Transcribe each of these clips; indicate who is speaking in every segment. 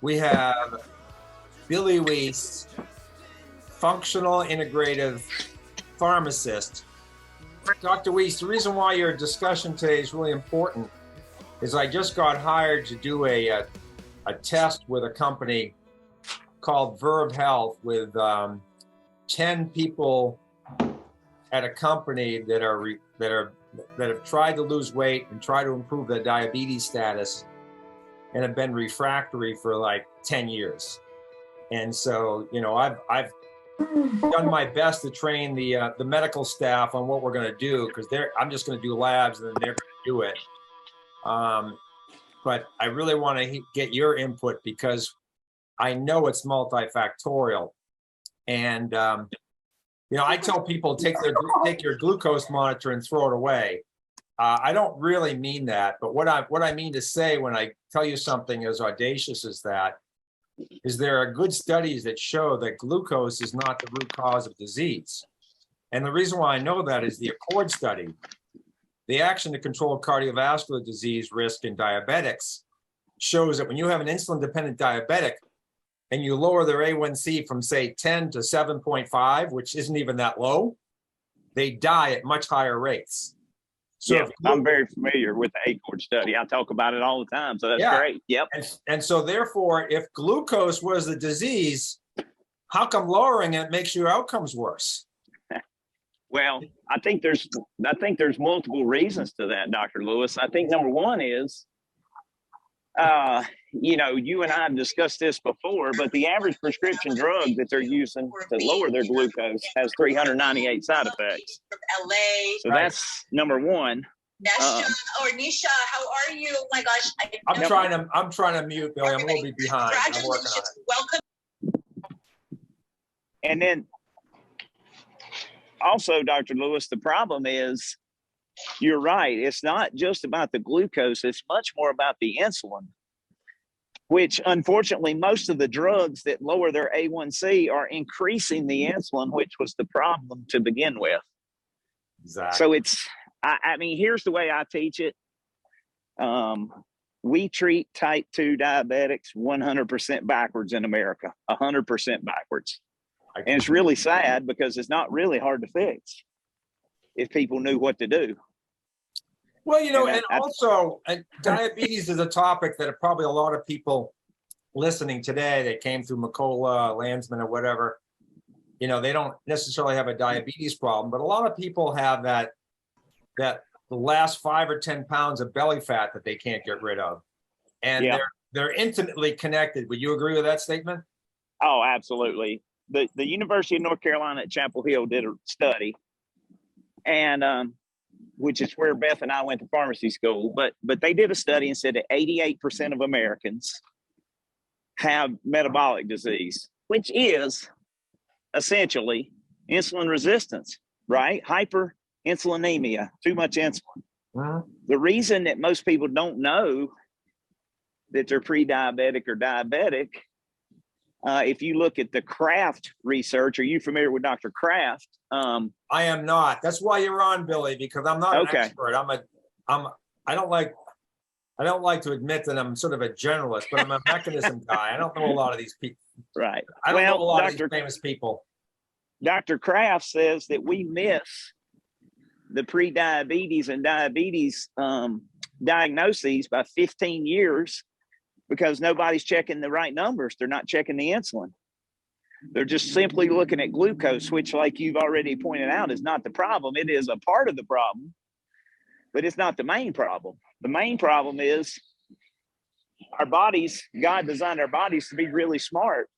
Speaker 1: We have Billy Wease, functional integrative pharmacist. Dr. Wease, the reason why your discussion today is really important is I just got hired to do a test with a company called Verve Health with 10 people at a company that have tried to lose weight and try to improve their diabetes status and have been refractory for like 10 years. And so, you know, I've done my best to train the medical staff on what we're going to do, because I'm just going to do labs and then they're going to do it. But I really want to get your input because I know it's multifactorial. And you know, I tell people take your glucose monitor and throw it away. I don't really mean that, but what I mean to say when I tell you something as audacious as that is there are good studies that show that glucose is not the root cause of disease. And the reason why I know that is the Accord study. The action to control cardiovascular disease risk in diabetics shows that when you have an insulin-dependent diabetic and you lower their A1C from, say, 10 to 7.5, which isn't even that low, they die at much higher rates. So
Speaker 2: yeah, I'm very familiar with the Accord study. I talk about it all the time, so that's great. Yep.
Speaker 1: And so therefore, if glucose was the disease, how come lowering it makes your outcomes worse?
Speaker 2: Well, I think there's multiple reasons to that, Dr. Lewis. I think number one is, you know, you and I have discussed this before, but the average prescription drug that they're using to lower their glucose has 398 side effects.
Speaker 3: From LA.
Speaker 2: So that's number one.
Speaker 3: Nesha or Nisha, how are you? Oh my gosh.
Speaker 1: I'm trying to mute, Billy. I'm a little bit behind. I'm working on it.
Speaker 3: Welcome.
Speaker 2: And then also, Dr. Lewis, the problem is, you're right. It's not just about the glucose. It's much more about the insulin, which unfortunately, most of the drugs that lower their A1C are increasing the insulin, which was the problem to begin with.
Speaker 1: Exactly.
Speaker 2: So it's, I mean, here's the way I teach it. We treat type 2 diabetics 100% backwards in America, 100% backwards. And it's really sad because it's not really hard to fix if people knew what to do.
Speaker 1: Well, you know, and also diabetes is a topic that probably a lot of people listening today that came through Macola, Landsman, or whatever, you know, they don't necessarily have a diabetes problem, but a lot of people have that the last 5 or 10 pounds of belly fat that they can't get rid of. And they're intimately connected. Would you agree with that statement?
Speaker 2: Oh, absolutely. The University of North Carolina at Chapel Hill did a study, and which is where Beth and I went to pharmacy school. But they did a study and said that 88% of Americans have metabolic disease, which is essentially insulin resistance, right? Hyperinsulinemia, too much insulin.
Speaker 1: Uh-huh.
Speaker 2: The reason that most people don't know that they're pre-diabetic or diabetic, if you look at the Kraft research, are you familiar with Dr. Kraft?
Speaker 1: I am not. That's why you're on, Billy, because I'm not an expert. I don't like to admit that I'm sort of a generalist, but I'm a mechanism guy. I don't know a lot of these people.
Speaker 2: Right.
Speaker 1: I don't know a lot of these famous people.
Speaker 2: Dr. Kraft says that we miss the pre-diabetes and diabetes diagnoses by 15 years because nobody's checking the right numbers. They're not checking the insulin. They're just simply looking at glucose, which, like you've already pointed out, is not the problem. It is a part of the problem, but it's not the main problem. The main problem is our bodies, God designed our bodies to be really smart.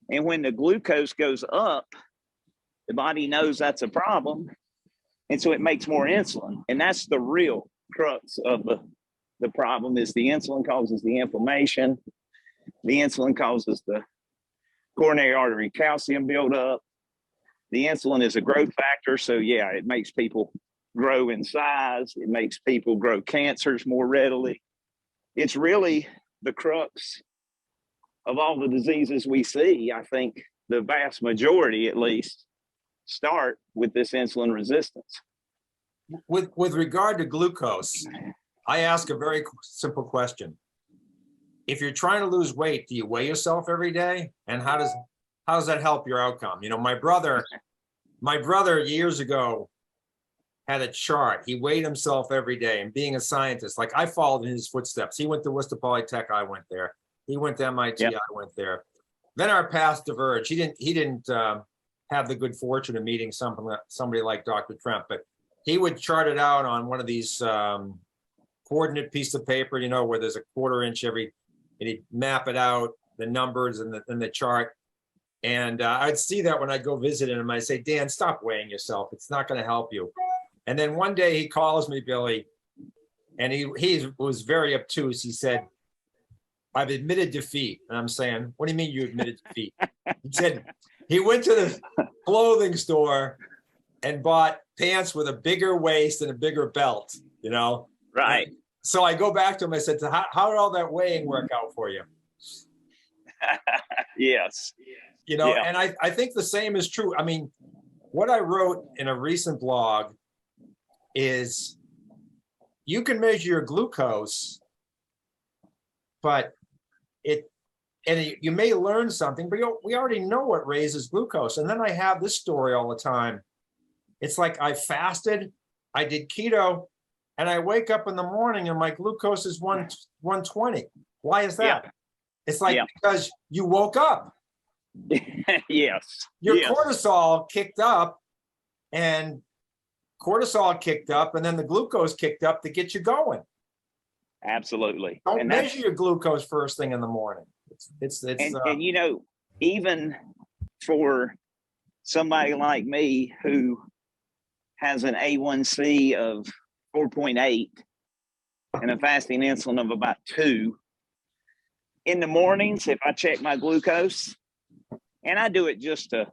Speaker 2: And when the glucose goes up, the body knows that's a problem. And so it makes more insulin. And that's the real crux of the problem is the insulin causes the inflammation. The insulin causes the coronary artery calcium buildup. The insulin is a growth factor. So yeah, it makes people grow in size. It makes people grow cancers more readily. It's really the crux of all the diseases we see. I think the vast majority, at least, start with this insulin resistance.
Speaker 1: With regard to glucose, I ask a very simple question. if you're trying to lose weight, do you weigh yourself every day? And how does that help your outcome? You know, my brother years ago had a chart. He weighed himself every day, and being a scientist, like I followed in his footsteps. He went to Worcester Polytech, I went there. He went to MIT,
Speaker 2: Yep.
Speaker 1: I went there. Then our paths diverged. He didn't have the good fortune of meeting somebody like Dr. Tremp, but he would chart it out on one of these coordinate piece of paper, you know, where there's a 1/4 inch and he'd map it out, the numbers and the chart. And I'd see that when I'd go visit him. I'd say, Dan, stop weighing yourself. It's not going to help you. And then one day he calls me, Billy, and he was very obtuse. He said, I've admitted defeat. And I'm saying, what do you mean you admitted defeat? He said he went to the clothing store and bought pants with a bigger waist and a bigger belt, you know?
Speaker 2: Right.
Speaker 1: So I go back to him. I said, how did all that weighing work out for you?
Speaker 2: Yes.
Speaker 1: You know,
Speaker 2: Yeah.
Speaker 1: and I think the same is true. I mean, what I wrote in a recent blog is you can measure your glucose, but you may learn something, but we already know what raises glucose. And then I have this story all the time. It's like I fasted, I did keto, and I wake up in the morning and my glucose is 120. Why is that?
Speaker 2: Yeah.
Speaker 1: It's like because you woke up.
Speaker 2: Yes.
Speaker 1: Your
Speaker 2: Yes.
Speaker 1: cortisol kicked up, and then the glucose kicked up to get you going.
Speaker 2: Absolutely.
Speaker 1: Don't
Speaker 2: And
Speaker 1: measure your glucose first thing in the morning.
Speaker 2: and you know, even for somebody like me who has an A1C of 4.8 and a fasting insulin of about 2, in the mornings, if I check my glucose, and I do it just to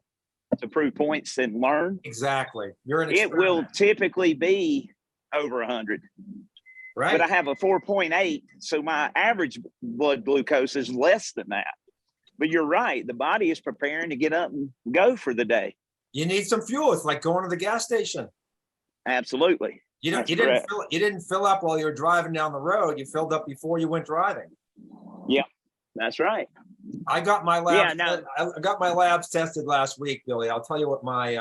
Speaker 2: prove points and learn,
Speaker 1: exactly. You're an
Speaker 2: it will
Speaker 1: experiment,
Speaker 2: typically be over 100.
Speaker 1: right?
Speaker 2: But I have a 4.8, so my average blood glucose is less than that. But you're right, the body is preparing to get up and go for the day.
Speaker 1: You need some fuel. It's like going to the gas station.
Speaker 2: Absolutely.
Speaker 1: You
Speaker 2: That's
Speaker 1: didn't fill up while you were driving down the road. You filled up before you went driving.
Speaker 2: Yeah, that's right.
Speaker 1: I got my labs.
Speaker 2: Yeah, no.
Speaker 1: I got my labs tested last week, Billy. I'll tell you what my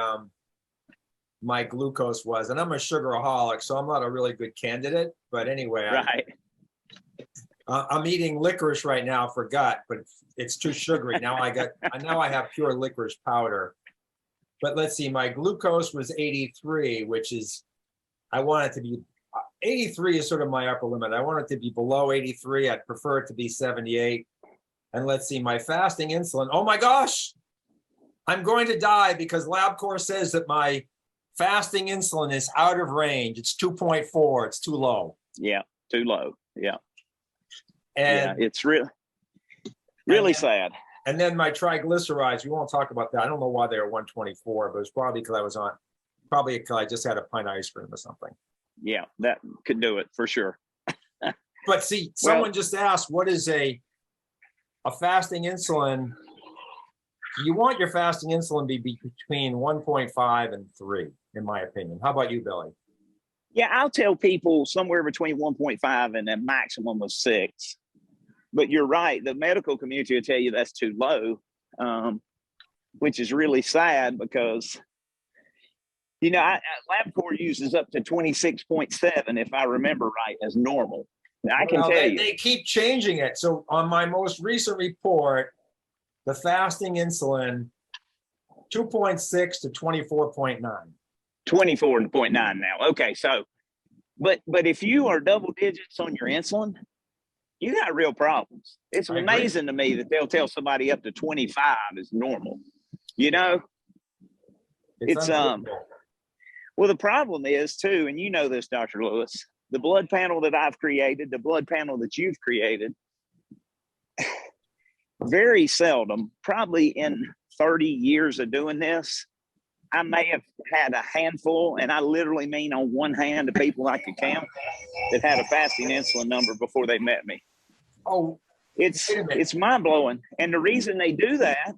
Speaker 1: glucose was, and I'm a sugaraholic, so I'm not a really good candidate. But anyway,
Speaker 2: Right.
Speaker 1: I'm eating licorice right now for gut, but it's too sugary. Now I have pure licorice powder. But let's see, my glucose was 83, which is, I want it to be, 83 is sort of my upper limit. I want it to be below 83. I'd prefer it to be 78. And let's see, my fasting insulin, oh my gosh, I'm going to die because LabCorp says that my fasting insulin is out of range. It's 2.4, it's too low.
Speaker 2: Yeah, too low. Yeah.
Speaker 1: And
Speaker 2: Yeah, it's really sad.
Speaker 1: And then my triglycerides, we won't talk about that. I don't know why they were 124, but it's probably because I just had a pint of ice cream or something.
Speaker 2: Yeah, that could do it for sure.
Speaker 1: But see, someone just asked, what is a fasting insulin? You want your fasting insulin to be between 1.5 and 3, in my opinion. How about you, Billy?
Speaker 2: Yeah, I'll tell people somewhere between 1.5 and a maximum of 6. But you're right. The medical community will tell you that's too low, which is really sad because, you know, LabCorp uses up to 26.7, if I remember right, as normal. Now, I can tell you.
Speaker 1: They keep changing it. So on my most recent report, the fasting insulin, 2.6 to 24.9.
Speaker 2: 24.9 now. Okay, so, but if you are double digits on your insulin, you got real problems. It's amazing to me that they'll tell somebody up to 25 is normal. You know, it's well, the problem is too, and you know this, Dr. Lewis, the blood panel that I've created, the blood panel that you've created, very seldom, probably in 30 years of doing this, I may have had a handful, and I literally mean on one hand, the people I could count that had a fasting insulin number before they met me.
Speaker 1: Oh,
Speaker 2: it's mind blowing. And the reason they do that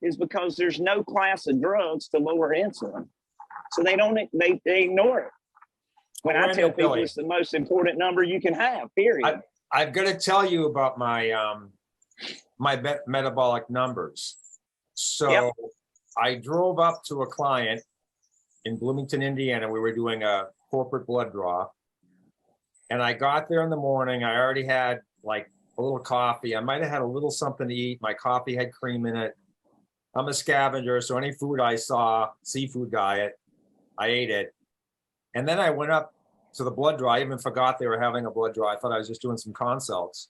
Speaker 2: is because there's no class of drugs to lower insulin. So they ignore it. When I tell people it's the most important number you can have, period.
Speaker 1: I've got to tell you about my metabolic numbers. So
Speaker 2: Yep.
Speaker 1: I drove up to a client in Bloomington, Indiana. We were doing a corporate blood draw. And I got there in the morning. I already had like a little coffee. I might have had a little something to eat. My coffee had cream in it. I'm a scavenger, so any food I saw, seafood diet, I ate it. And then I went up to the blood draw. I even forgot they were having a blood draw. I thought I was just doing some consults.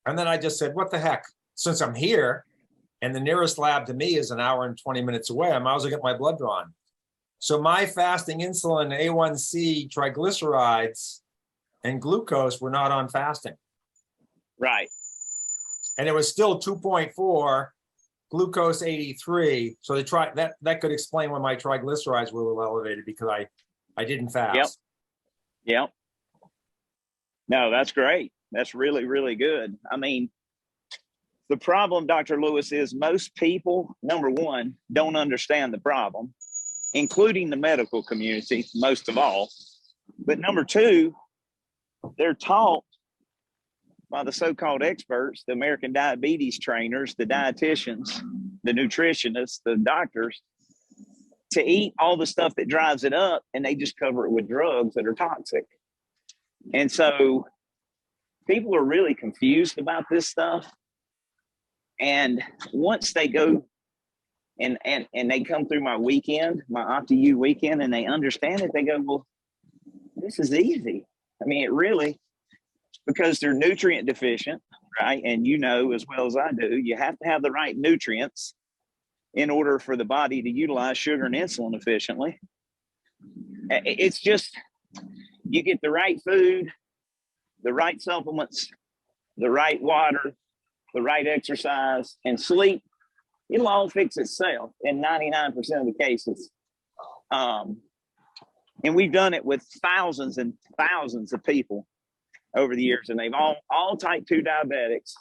Speaker 1: And then I just said, what the heck? Since I'm here and the nearest lab to me is an hour and 20 minutes away, I might as well get my blood drawn. So my fasting insulin, A1C, triglycerides, and glucose were not on fasting.
Speaker 2: Right.
Speaker 1: And it was still 2.4, glucose 83. So they that could explain why my triglycerides were a little elevated, because I didn't fast.
Speaker 2: Yep. Yep. No, that's great. That's really, really good. I mean, the problem, Dr. Lewis, is most people, number one, don't understand the problem, including the medical community, most of all. But number two, they're taught by the so-called experts, the American diabetes trainers, the dietitians, the nutritionists, the doctors, to eat all the stuff that drives it up, and they just cover it with drugs that are toxic. And so people are really confused about this stuff. And once they go and they come through my weekend, my OptiU weekend, and they understand it, they go, well, this is easy. I mean, it really, because they're nutrient deficient, right? And you know as well as I do, you have to have the right nutrients in order for the body to utilize sugar and insulin efficiently. It's just, you get the right food, the right supplements, the right water, the right exercise, and sleep, it'll all fix itself in 99% of the cases. And we've done it with thousands and thousands of people over the years, and they've all type 2 diabetics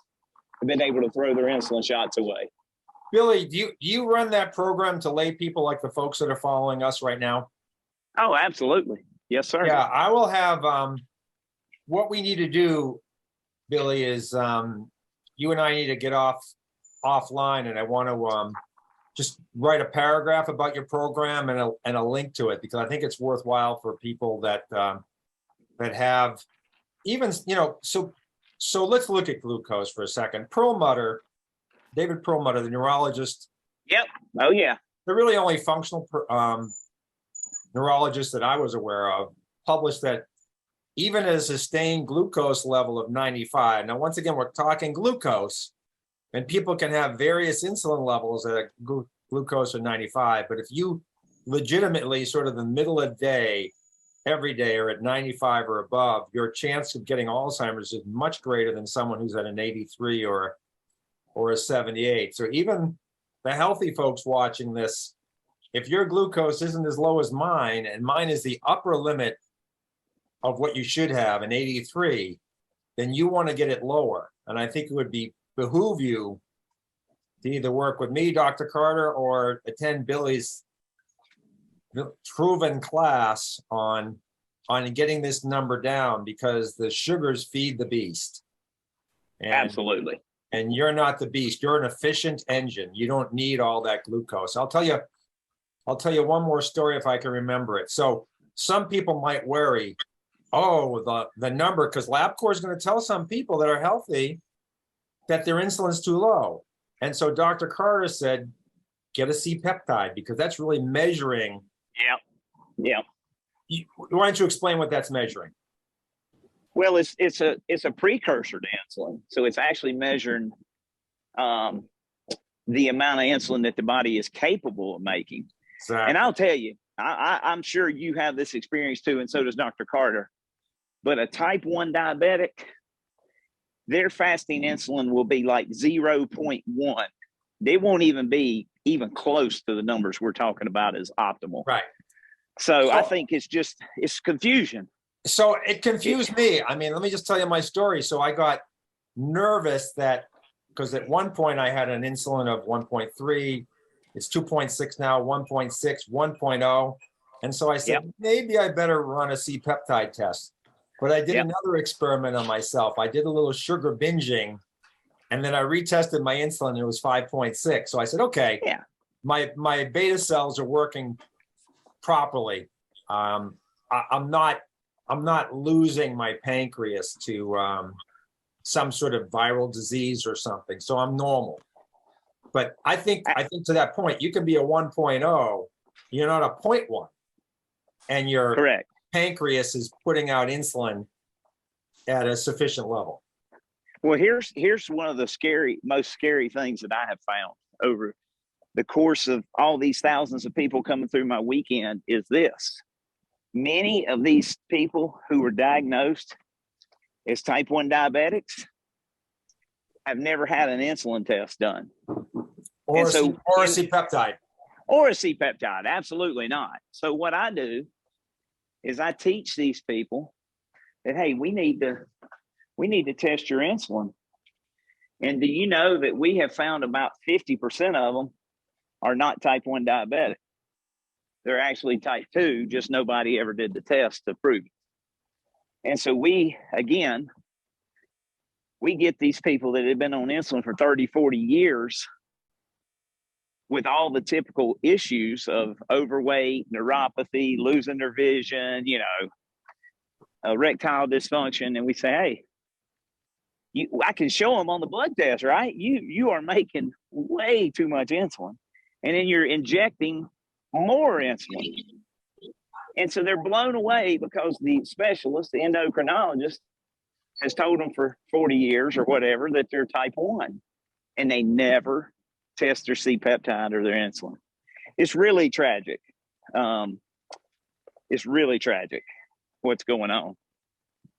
Speaker 2: have been able to throw their insulin shots away.
Speaker 1: Billy, do you run that program to lay people like the folks that are following us right now?
Speaker 2: Oh, absolutely. Yes, sir.
Speaker 1: Yeah, I will have, what we need to do, Billy, is you and I need to get offline, and I want to just write a paragraph about your program and a link to it, because I think it's worthwhile for people that have even, you know, so let's look at glucose for a second. Perlmutter, David Perlmutter, the neurologist.
Speaker 2: Yep. Oh, yeah.
Speaker 1: The really only functional neurologist that I was aware of, published that even at a sustained glucose level of 95. Now, once again, we're talking glucose, and people can have various insulin levels at a glucose of 95. But if you legitimately sort of the middle of the day, every day, are at 95 or above, your chance of getting Alzheimer's is much greater than someone who's at an 83 or a 78. So even the healthy folks watching this, if your glucose isn't as low as mine, and mine is the upper limit of what you should have, an 83, then you want to get it lower. And I think it would behoove you to either work with me, Dr. Carter, or attend Billy's proven class on getting this number down, because the sugars feed the beast. And,
Speaker 2: Absolutely.
Speaker 1: And you're not the beast. You're an efficient engine. You don't need all that glucose. I'll tell you one more story if I can remember it. So some people might worry, oh, the number, because LabCorp is going to tell some people that are healthy that their insulin's too low. And so Dr. Carter said, get a C-peptide, because that's really measuring.
Speaker 2: Yeah.
Speaker 1: Why don't you explain what that's measuring?
Speaker 2: Well, it's a precursor to insulin. So it's actually measuring the amount of insulin that the body is capable of making.
Speaker 1: Exactly.
Speaker 2: And I'll tell you, I'm sure you have this experience too, and so does Dr. Carter. But a type 1 diabetic, their fasting insulin will be like 0.1. They won't even be close to the numbers we're talking about as optimal.
Speaker 1: Right.
Speaker 2: So I think it's confusion.
Speaker 1: So it confused me. I mean, let me just tell you my story. So I got nervous because at one point I had an insulin of 1.3, it's 2.6 now, 1.6, 1.0. And so I said, maybe I better run a C-peptide test. But I did
Speaker 2: Yep.
Speaker 1: another experiment on myself. I did a little sugar binging, and then I retested my insulin, and it was 5.6. So I said, okay,
Speaker 2: Yeah.
Speaker 1: my beta cells are working properly. I'm not losing my pancreas to some sort of viral disease or something. So I'm normal. But I think to that point, you can be a 1.0, you're not a 0.1, and your
Speaker 2: Correct.
Speaker 1: pancreas is putting out insulin at a sufficient level.
Speaker 2: Well, here's one of the most scary things that I have found over the course of all these thousands of people coming through my weekend is this. Many of these people who were diagnosed as type 1 diabetics have never had an insulin test done.
Speaker 1: Or a C-peptide.
Speaker 2: Or a C-peptide, absolutely not. So what I do is I teach these people that, hey, we need to test your insulin. And do you know that we have found about 50% of them are not type 1 diabetic? They're actually type 2, just nobody ever did the test to prove it. And so we get these people that have been on insulin for 30, 40 years with all the typical issues of overweight, neuropathy, losing their vision, erectile dysfunction. And we say, hey, I can show them on the blood test, right? You are making way too much insulin. And then you're injecting more insulin. And so they're blown away because the specialist, the endocrinologist, has told them for 40 years or whatever that they're type 1. And they never test their C-peptide or their insulin. It's really tragic. It's really tragic what's going on.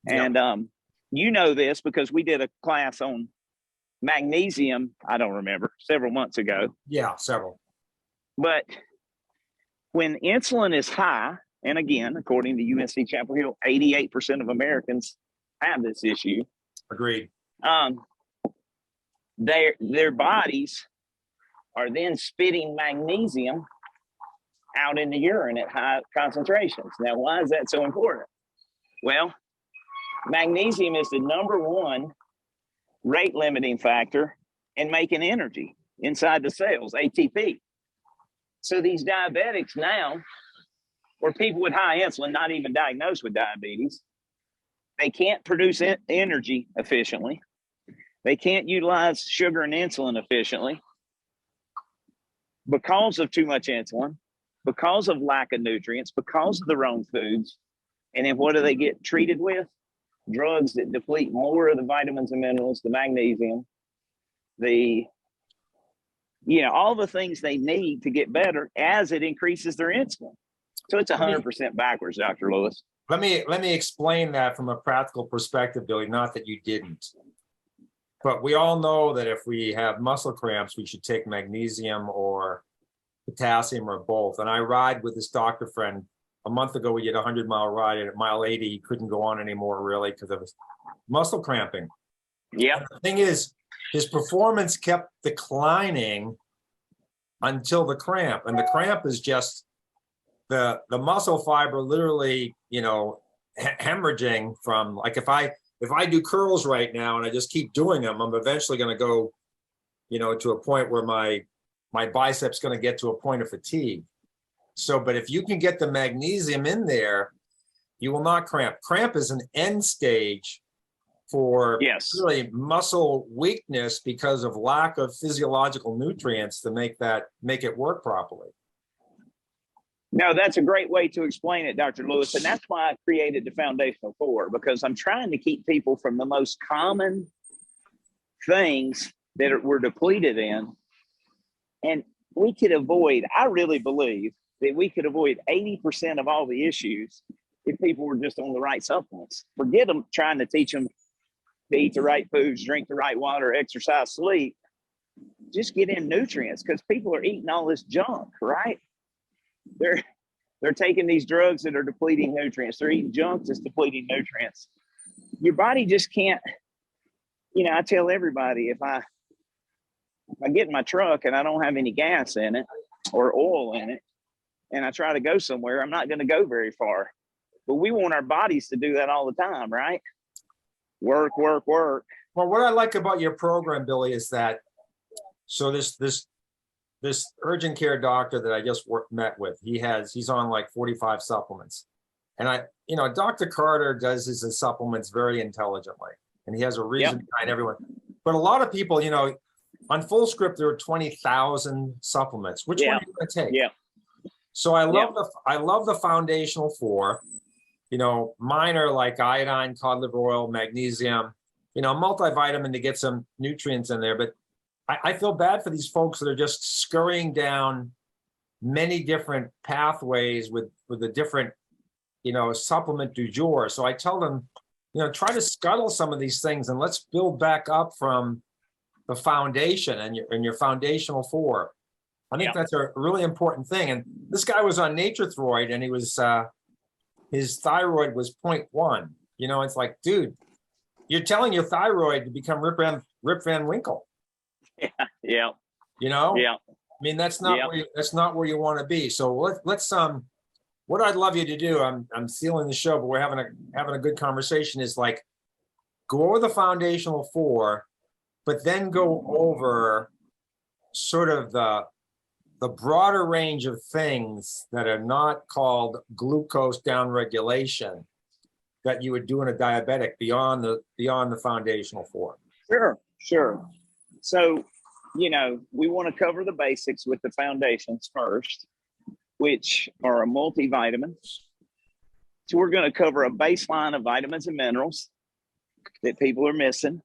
Speaker 1: Yep.
Speaker 2: And you know this because we did a class on magnesium, I don't remember, several months ago.
Speaker 1: Yeah, several.
Speaker 2: But when insulin is high, and again, according to UNC Chapel Hill, 88% of Americans have this issue.
Speaker 1: Agreed.
Speaker 2: Their bodies are then spitting magnesium out in the urine at high concentrations. Now, why is that so important? Well, magnesium is the #1 rate limiting factor in making energy inside the cells, ATP. So these diabetics now, or people with high insulin, not even diagnosed with diabetes, they can't produce energy efficiently. They can't utilize sugar and insulin efficiently because of too much insulin, because of lack of nutrients, because of the wrong foods. And then what do they get treated with? Drugs that deplete more of the vitamins and minerals, the magnesium, all the things they need to get better as it increases their insulin. So it's 100% backwards, Dr. Lewis.
Speaker 1: Let me explain that from a practical perspective, Billy, not that you didn't. But we all know that if we have muscle cramps, we should take magnesium or potassium or both. And I ride with this doctor friend. A month ago, we did a 100-mile ride, and at mile 80, he couldn't go on anymore, really, because of his muscle cramping.
Speaker 2: Yeah.
Speaker 1: The thing is, his performance kept declining until the cramp. And the cramp is just the muscle fiber literally, hemorrhaging from, like, if I do curls right now and I just keep doing them, I'm eventually going to go, to a point where my bicep's going to get to a point of fatigue. So, but if you can get the magnesium in there, you will not cramp. Cramp is an end stage for really muscle weakness because of lack of physiological nutrients to make it work properly.
Speaker 2: No, that's a great way to explain it, Dr. Lewis. And that's why I created the Foundational 4, because I'm trying to keep people from the most common things that we're depleted in. And we could avoid, I really believe that we could avoid 80% of all the issues if people were just on the right supplements. Forget them trying to teach them to eat the right foods, drink the right water, exercise, sleep. Just get in nutrients, because people are eating all this junk, right? They're taking these drugs that are depleting nutrients. They're eating junk that's depleting nutrients. Your body just can't, I tell everybody, if I get in my truck and I don't have any gas in it or oil in it, and I try to go somewhere, I'm not going to go very far. but we want our bodies to do that all the time, right? Work, work, work.
Speaker 1: Well, what I like about your program, Billy, is that, so this urgent care doctor that I just met with, he's on like 45 supplements. And Dr. Carter does his supplements very intelligently, and he has a reason behind everyone. But a lot of people, on Full Script, there are 20,000 supplements. Which one are you going to take?
Speaker 2: Yeah.
Speaker 1: So I love the foundational 4. Mine are like iodine, cod liver oil, magnesium, multivitamin to get some nutrients in there. But I feel bad for these folks that are just scurrying down many different pathways with a different, supplement du jour. So I tell them, try to scuttle some of these things and let's build back up from the foundation and your foundational 4. I think that's a really important thing. And this guy was on Nature-Throid, and he was his thyroid was 0.1. It's like, dude, you're telling your thyroid to become Rip Van Winkle.
Speaker 2: Yeah.
Speaker 1: I mean, that's not where you want to be. So let's what I'd love you to do, I'm sealing the show, but we're having a good conversation, is like go over the foundational 4, but then go over sort of the broader range of things that are not called glucose downregulation that you would do in a diabetic beyond the foundational 4.
Speaker 2: Sure. So, we want to cover the basics with the foundations first, which are a multivitamin. So we're going to cover a baseline of vitamins and minerals that people are missing,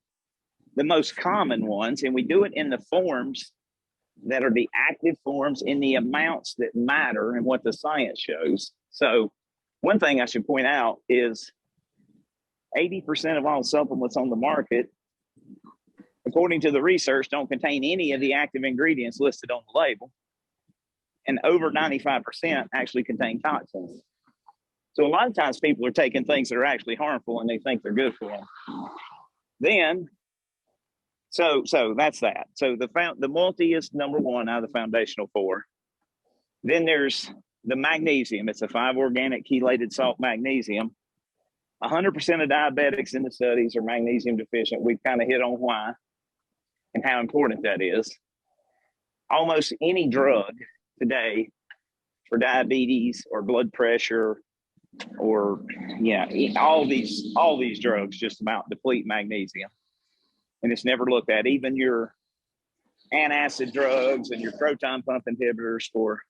Speaker 2: the most common ones, and we do it in the forms that are the active forms in the amounts that matter and what the science shows. So one thing I should point out is 80% of all supplements on the market, according to the research, don't contain any of the active ingredients listed on the label. And over 95% actually contain toxins. So a lot of times people are taking things that are actually harmful and they think they're good for them. So that's that. So the multi is number 1 out of the foundational 4. Then there's the magnesium. It's a 5-organic chelated salt magnesium. 100% of diabetics in the studies are magnesium deficient. We've kind of hit on why and how important that is. Almost any drug today for diabetes or blood pressure or all these drugs just about deplete magnesium. And it's never looked at. Even your antacid drugs and your proton pump inhibitors for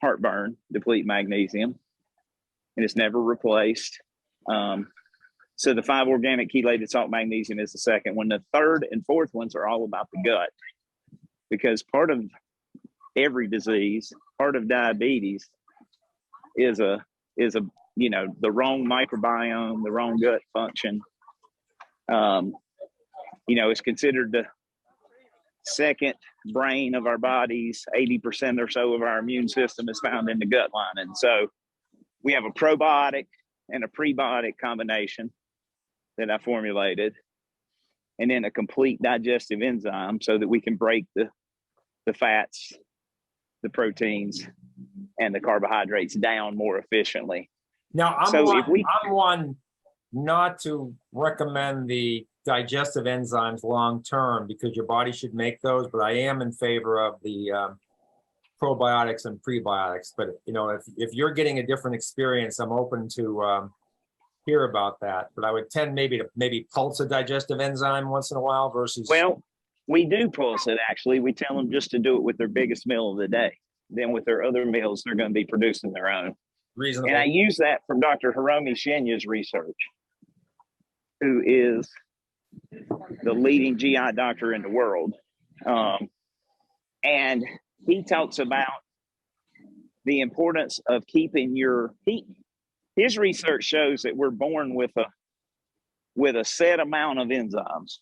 Speaker 2: heartburn deplete magnesium, and it's never replaced. So the 5-organic chelated salt magnesium is the second one. The third and fourth ones are all about the gut, because part of every disease, part of diabetes is the wrong microbiome, the wrong gut function. It's considered the second brain of our bodies. 80% or so of our immune system is found in the gut lining. So we have a probiotic and a prebiotic combination that I formulated, and then a complete digestive enzyme so that we can break the fats, the proteins, and the carbohydrates down more efficiently.
Speaker 1: Now, I'm one not to recommend the digestive enzymes long term, because your body should make those, but I am in favor of the probiotics and prebiotics. But if you're getting a different experience, I'm open to hear about that. But I would tend maybe pulse a digestive enzyme once in a while versus.
Speaker 2: Well, we do pulse it, actually. We tell them just to do it with their biggest meal of the day. Then with their other meals, they're going to be producing their own.
Speaker 1: Reasonable.
Speaker 2: And I use that from Dr. Hiromi Shinya's research, who is the leading GI doctor in the world. And he talks about the importance of keeping his research shows that we're born with a set amount of enzymes.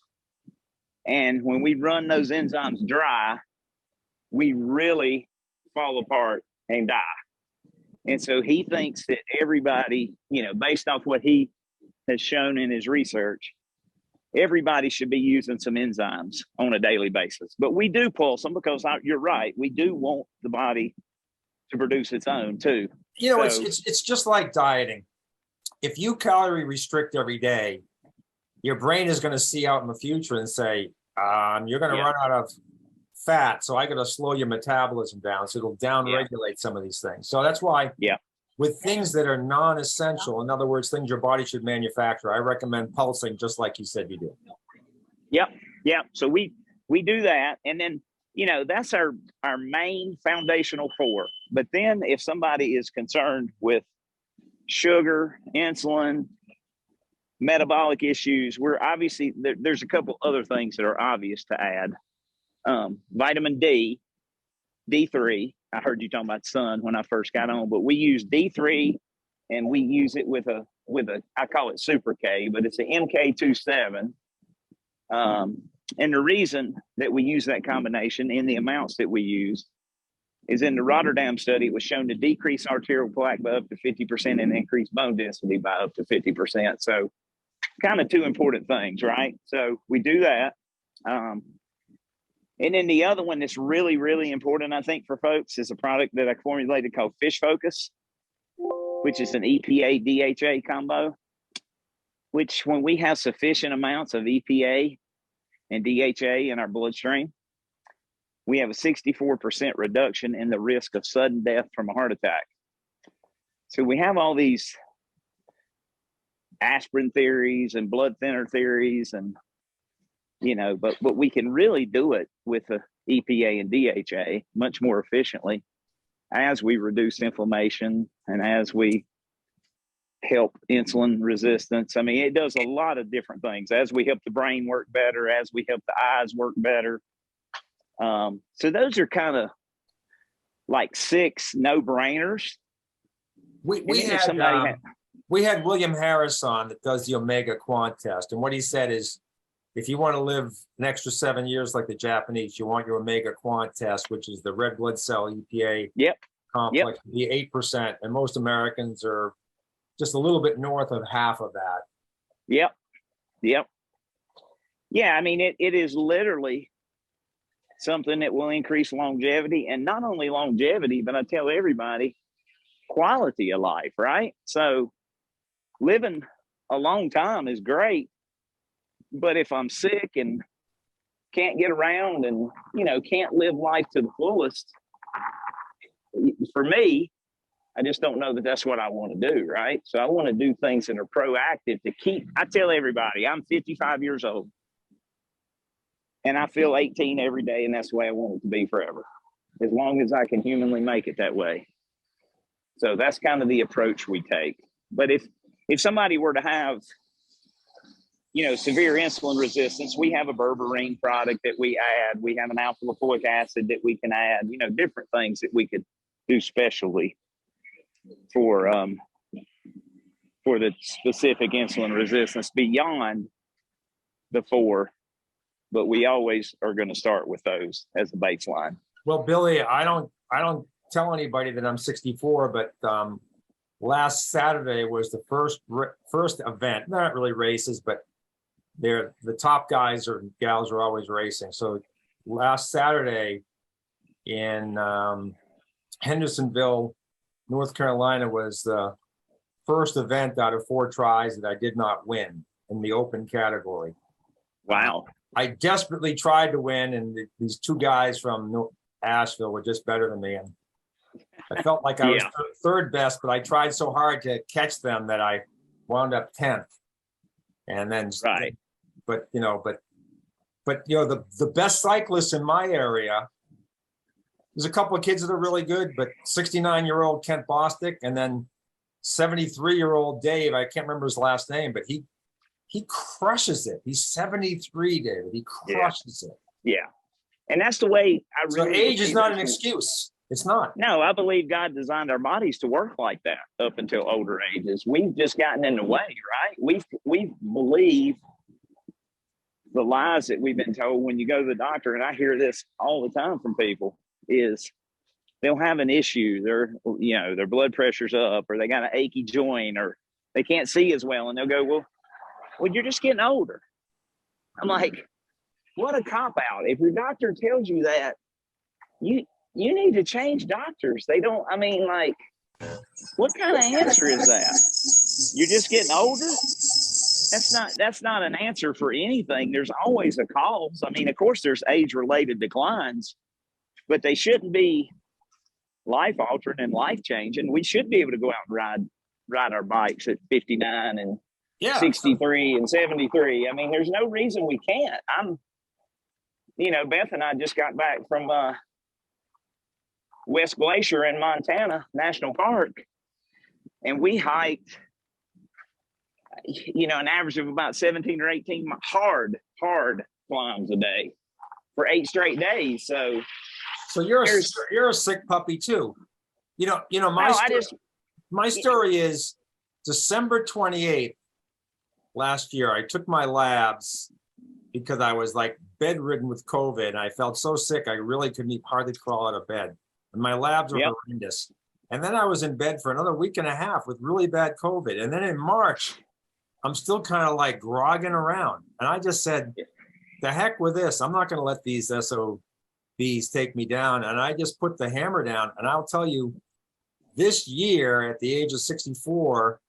Speaker 2: And when we run those enzymes dry, we really fall apart and die. And so he thinks that everybody, based off what he has shown in his research, everybody should be using some enzymes on a daily basis. But we do pulse them because you're right. We do want the body to produce its own too.
Speaker 1: It's just like dieting. if you calorie restrict every day, your brain is going to see out in the future and say, you're going to run out of fat. So I got to slow your metabolism down. So it'll down regulate some of these things. So that's why with things that are non-essential, in other words, things your body should manufacture, I recommend pulsing just like you said you do.
Speaker 2: Yep. So we do that. And then, that's our main foundational 4. But then if somebody is concerned with sugar, insulin, metabolic issues, we're obviously, there's a couple other things that are obvious to add. Vitamin D, D3. I heard you talking about sun when I first got on, but we use D3 and we use it with a I call it Super K, but it's an MK27. And the reason that we use that combination in the amounts that we use is in the Rotterdam study, it was shown to decrease arterial plaque by up to 50% and increase bone density by up to 50%. So kind of 2 important things, right? So we do that. And then the other one that's really, really important, I think, for folks is a product that I formulated called Fish Focus, which is an EPA DHA combo, which when we have sufficient amounts of EPA and DHA in our bloodstream, we have a 64% reduction in the risk of sudden death from a heart attack. So we have all these aspirin theories and blood thinner theories and but we can really do it with the EPA and DHA much more efficiently as we reduce inflammation and as we help insulin resistance. I mean, it does a lot of different things as we help the brain work better, as we help the eyes work better. So those are kind of like 6 no-brainers.
Speaker 1: We had William Harris on that does the Omega Quant test, and what he said is, if you want to live an extra 7 years like the Japanese, you want your Omega Quant test, which is the red blood cell EPA complex, to be 8%. And most Americans are just a little bit north of half of that.
Speaker 2: Yep. Yeah, I mean, it is literally something that will increase longevity, and not only longevity, but I tell everybody, quality of life, right? So living a long time is great. But if I'm sick and can't get around and, can't live life to the fullest, for me, I just don't know that that's what I want to do, right? So I want to do things that are proactive to keep. I tell everybody, I'm 55 years old and I feel 18 every day, and that's the way I want it to be forever, as long as I can humanly make it that way. So that's kind of the approach we take. But if somebody were to have severe insulin resistance, we have a berberine product that we add. We have an alpha lipoic acid that we can add, different things that we could do specially for the specific insulin resistance beyond the 4. But we always are going to start with those as a baseline.
Speaker 1: Well, Billy, I don't tell anybody that I'm 64, but last Saturday was the first event, not really races, but the top guys or gals are always racing. So last Saturday in Hendersonville, North Carolina, was the first event out of 4 tries that I did not win in the open category.
Speaker 2: Wow.
Speaker 1: I desperately tried to win, and these 2 guys from Asheville were just better than me. And I felt like I was third best, but I tried so hard to catch them that I wound up 10th. And then, but the best cyclists in my area, there's a couple of kids that are really good, but 69-year-old Kent Bostic, and then 73-year-old Dave, I can't remember his last name, but he crushes it. He's 73, David. He crushes it. Yeah.
Speaker 2: And that's the way I really.
Speaker 1: So age is not an excuse. It's not.
Speaker 2: No, I believe God designed our bodies to work like that up until older ages. We've just gotten in the way, right? We believe the lies that we've been told when you go to the doctor, and I hear this all the time from people, is they'll have an issue. Their blood pressure's up, or they got an achy joint, or they can't see as well. And they'll go, well, you're just getting older. I'm like, what a cop-out. If your doctor tells you that, you need to change doctors. They don't, what kind of answer is that? you're just getting older. That's not an answer for anything. There's always a cause. I mean, of course, there's age-related declines, but they shouldn't be life-altering and life-changing. We should be able to go out and ride our bikes at 59 and 63 and 73. I mean, there's no reason we can't. Beth and I just got back from West Glacier in Montana National Park, and we hiked, an average of about 17 or 18 hard climbs a day for 8 straight days. So
Speaker 1: you're a sick puppy too. My story is December 28th last year. I took my labs because I was like bedridden with COVID, and I felt so sick I really couldn't hardly crawl out of bed. And my labs were horrendous. And then I was in bed for another week and a half with really bad COVID. And then in March, I'm still kind of like grogging around. And I just said, the heck with this. I'm not going to let these SOBs take me down. And I just put the hammer down. And I'll tell you, this year at the age of 64,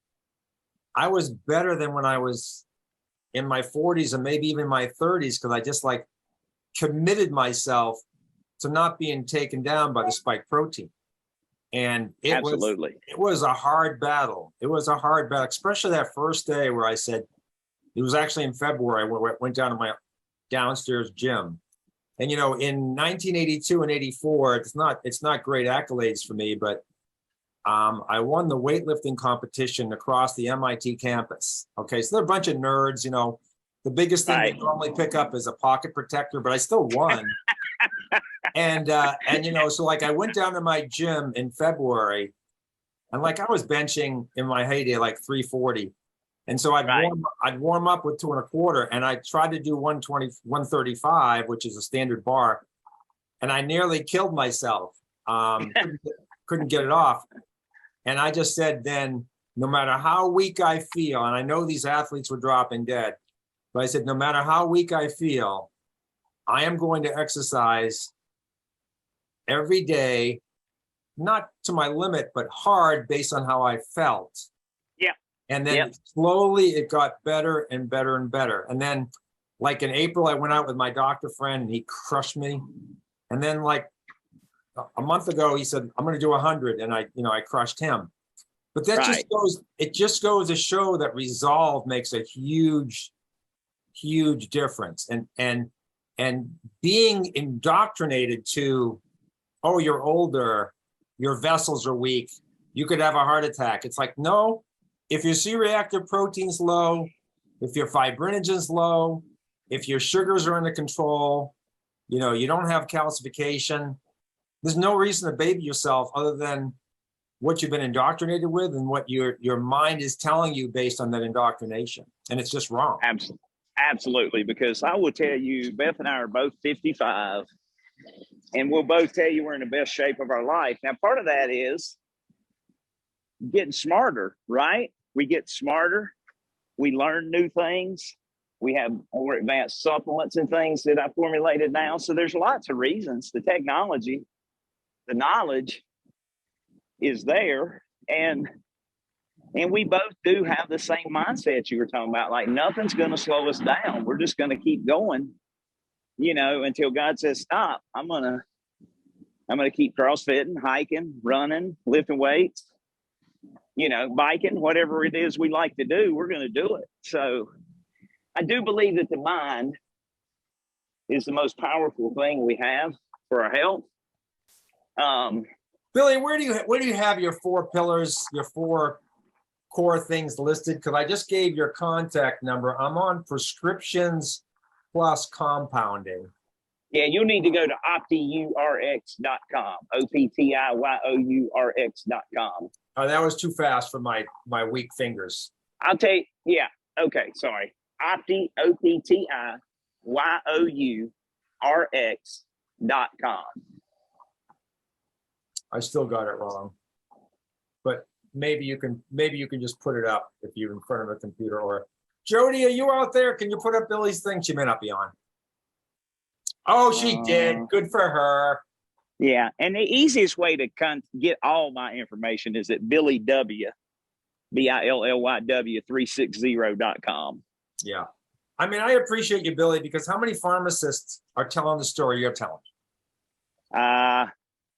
Speaker 1: I was better than when I was in my 40s and maybe even my 30s, because I just like committed myself to not being taken down by the spike protein. And it was a hard battle. It was a hard battle, especially that first day where I said, it was actually in February, where I went down to my downstairs gym. And, in 1982 and 84, it's not great accolades for me, but I won the weightlifting competition across the MIT campus. Okay, so they're a bunch of nerds, the biggest thing they normally pick up is a pocket protector, but I still won. And so like I went down to my gym in February, and like I was benching in my heyday like 340. And so I'd warm up with 2 1/4, and I tried to do 120, 135, which is a standard bar. And I nearly killed myself. Couldn't get it off. And I just said then, no matter how weak I feel, and I know these athletes were dropping dead, but I said, no matter how weak I feel, I am going to exercise every day, not to my limit, but hard based on how I felt.
Speaker 2: Yeah.
Speaker 1: And then slowly it got better and better and better. And then like in April, I went out with my doctor friend and he crushed me. And then like a month ago, he said, I'm going to do 100. And I crushed him. But that just goes to show that resolve makes a huge, huge difference. And being indoctrinated to, oh, you're older, your vessels are weak, you could have a heart attack. It's like, no, if your C-reactive protein's low, if your fibrinogen's low, if your sugars are under control, you don't have calcification, there's no reason to baby yourself other than what you've been indoctrinated with and what your mind is telling you based on that indoctrination. And it's just wrong.
Speaker 2: Absolutely. Because I will tell you, Beth and I are both 55, and we'll both tell you we're in the best shape of our life. Now, part of that is getting smarter, right? We get smarter. We learn new things. We have more advanced supplements and things that I formulated now. So there's lots of reasons. The technology, the knowledge is there. And we both do have the same mindset you were talking about. Like nothing's going to slow us down. We're just going to keep going, until God says stop. I'm gonna keep CrossFitting, hiking, running, lifting weights, biking, whatever it is we like to do, we're going to do it. So I do believe that the mind is the most powerful thing we have for our health.
Speaker 1: Billy, where do you have your 4 pillars, your 4 core things listed? Because I just gave your contact number. I'm on prescriptions plus compounding.
Speaker 2: Yeah, you'll need to go to optiyourx.com, optiyourx.com.
Speaker 1: Oh, that was too fast for my weak fingers.
Speaker 2: I'll tell you, yeah, okay, sorry. optiyourx.com.
Speaker 1: I still got it wrong, but maybe you can just put it up if you're in front of a computer. Or Jody, are you out there? Can you put up Billy's thing? She may not be on. Oh, she did. Good for her.
Speaker 2: Yeah, and the easiest way to get all my information is at billyw.com. BILLYW360.com.
Speaker 1: Yeah. I mean, I appreciate you, Billy, because how many pharmacists are telling the story you're telling?
Speaker 2: I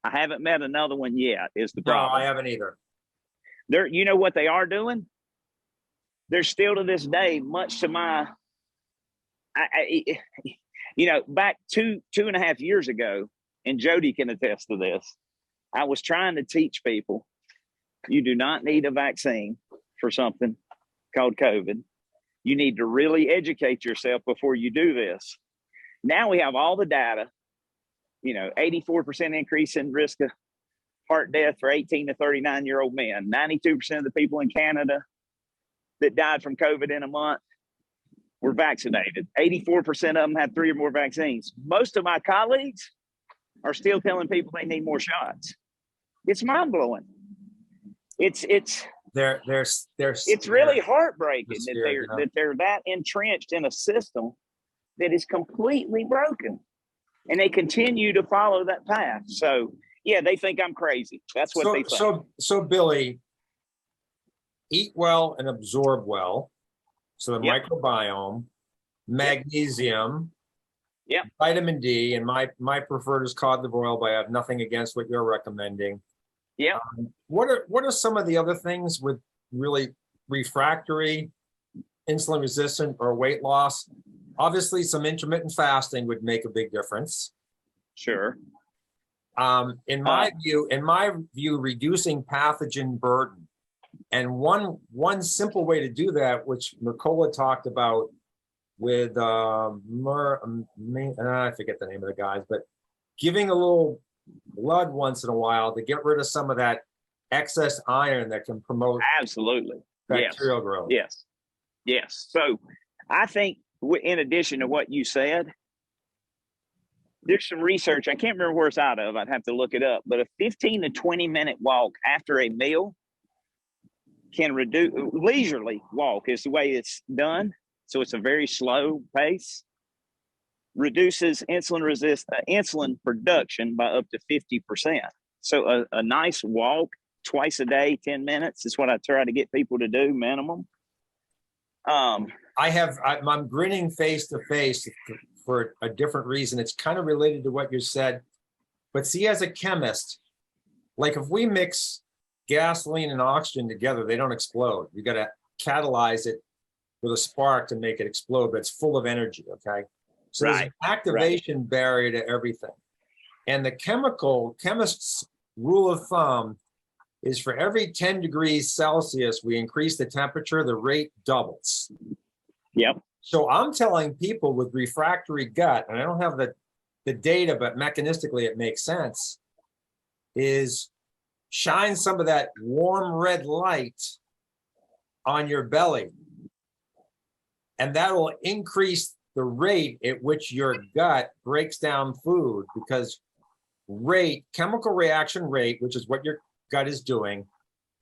Speaker 2: haven't met another one yet, is the
Speaker 1: No,
Speaker 2: problem.
Speaker 1: I haven't either.
Speaker 2: You know what they are doing? They're still to this day, much to my, back two and a half years ago, and Jody can attest to this, I was trying to teach people, you do not need a vaccine for something called COVID. You need to really educate yourself before you do this. Now we have all the data, 84% increase in risk of heart death for 18 to 39-year-old men. 92% of the people in Canada that died from COVID in a month were vaccinated. 84% of them had 3 or more vaccines. Most of my colleagues are still telling people they need more shots. It's mind-blowing. It's really heartbreaking that they're that entrenched in a system that is completely broken, and they continue to follow that path. So yeah, they think I'm crazy. That's what they think.
Speaker 1: So Billy, eat well and absorb well. So the microbiome, magnesium, vitamin D, and my preferred is cod liver oil, but I have nothing against what you're recommending.
Speaker 2: Yeah.
Speaker 1: What are some of the other things with really refractory, insulin resistant, or weight loss? Obviously, some intermittent fasting would make a big difference.
Speaker 2: Sure.
Speaker 1: In my view, reducing pathogen burden, and one simple way to do that, which Mercola talked about with I forget the name of the guys, but giving a little blood once in a while to get rid of some of that excess iron that can promote bacterial growth.
Speaker 2: Yes. So I think in addition to what you said, there's some research. I can't remember where it's out of. I'd have to look it up. But a 15 to 20-minute walk after a meal can reduce, leisurely walk is the way it's done. So it's a very slow pace, reduces insulin production by up to 50%. So a nice walk twice a day, 10 minutes is what I try to get people to do minimum.
Speaker 1: I'm grinning face to face for a different reason. It's kind of related to what you said, but see, as a chemist, like if we mix gasoline and oxygen together, they don't explode. You got to catalyze it with a spark to make it explode, but it's full of energy. Okay. So there's an activation barrier to everything. And the chemist's rule of thumb is for every 10 degrees Celsius, we increase the temperature, the rate doubles.
Speaker 2: Yep.
Speaker 1: So I'm telling people with refractory gut, and I don't have the data, but mechanistically it makes sense, is shine some of that warm red light on your belly. And that will increase the rate at which your gut breaks down food, because chemical reaction rate, which is what your gut is doing,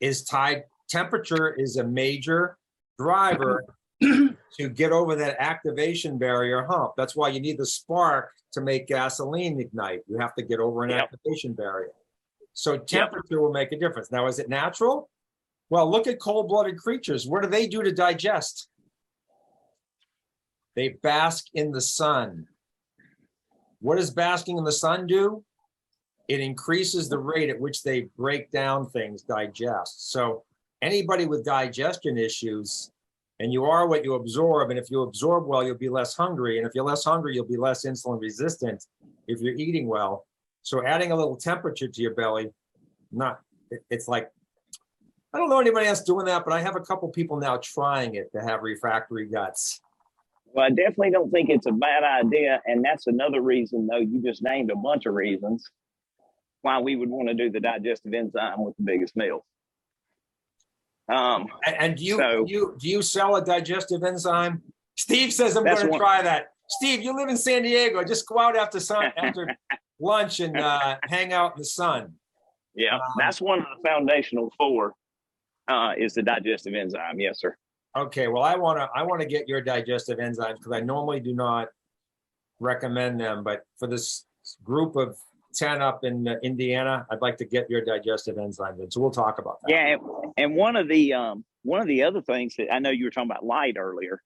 Speaker 1: is tied. Temperature is a major driver to get over that activation barrier hump. That's why you need the spark to make gasoline ignite. You have to get over an activation barrier. So temperature will make a difference. Now, is it natural? Well, look at cold-blooded creatures. What do they do to digest? They bask in the sun. What does basking in the sun do? It increases the rate at which they break down things, digest. So anybody with digestion issues, and you are what you absorb, and if you absorb well, you'll be less hungry. And if you're less hungry, you'll be less insulin resistant if you're eating well. So adding a little temperature to your belly, it's like, I don't know anybody else doing that, but I have a couple people now trying it to have refractory guts.
Speaker 2: Well, I definitely don't think it's a bad idea. And that's another reason, though, you just named a bunch of reasons why we would want to do the digestive enzyme with the biggest meal.
Speaker 1: And do you sell a digestive enzyme? Steve says I'm going to try that. Steve, you live in San Diego. Just go out after lunch and hang out in the sun.
Speaker 2: Yeah, that's one of the foundational 4 is the digestive enzyme. Yes, sir.
Speaker 1: Okay, well, I want to get your digestive enzymes because I normally do not recommend them, but for this group of 10 up in Indiana, I'd like to get your digestive enzymes in. So we'll talk about that.
Speaker 2: Yeah, And one of the other things that I know you were talking about light earlier,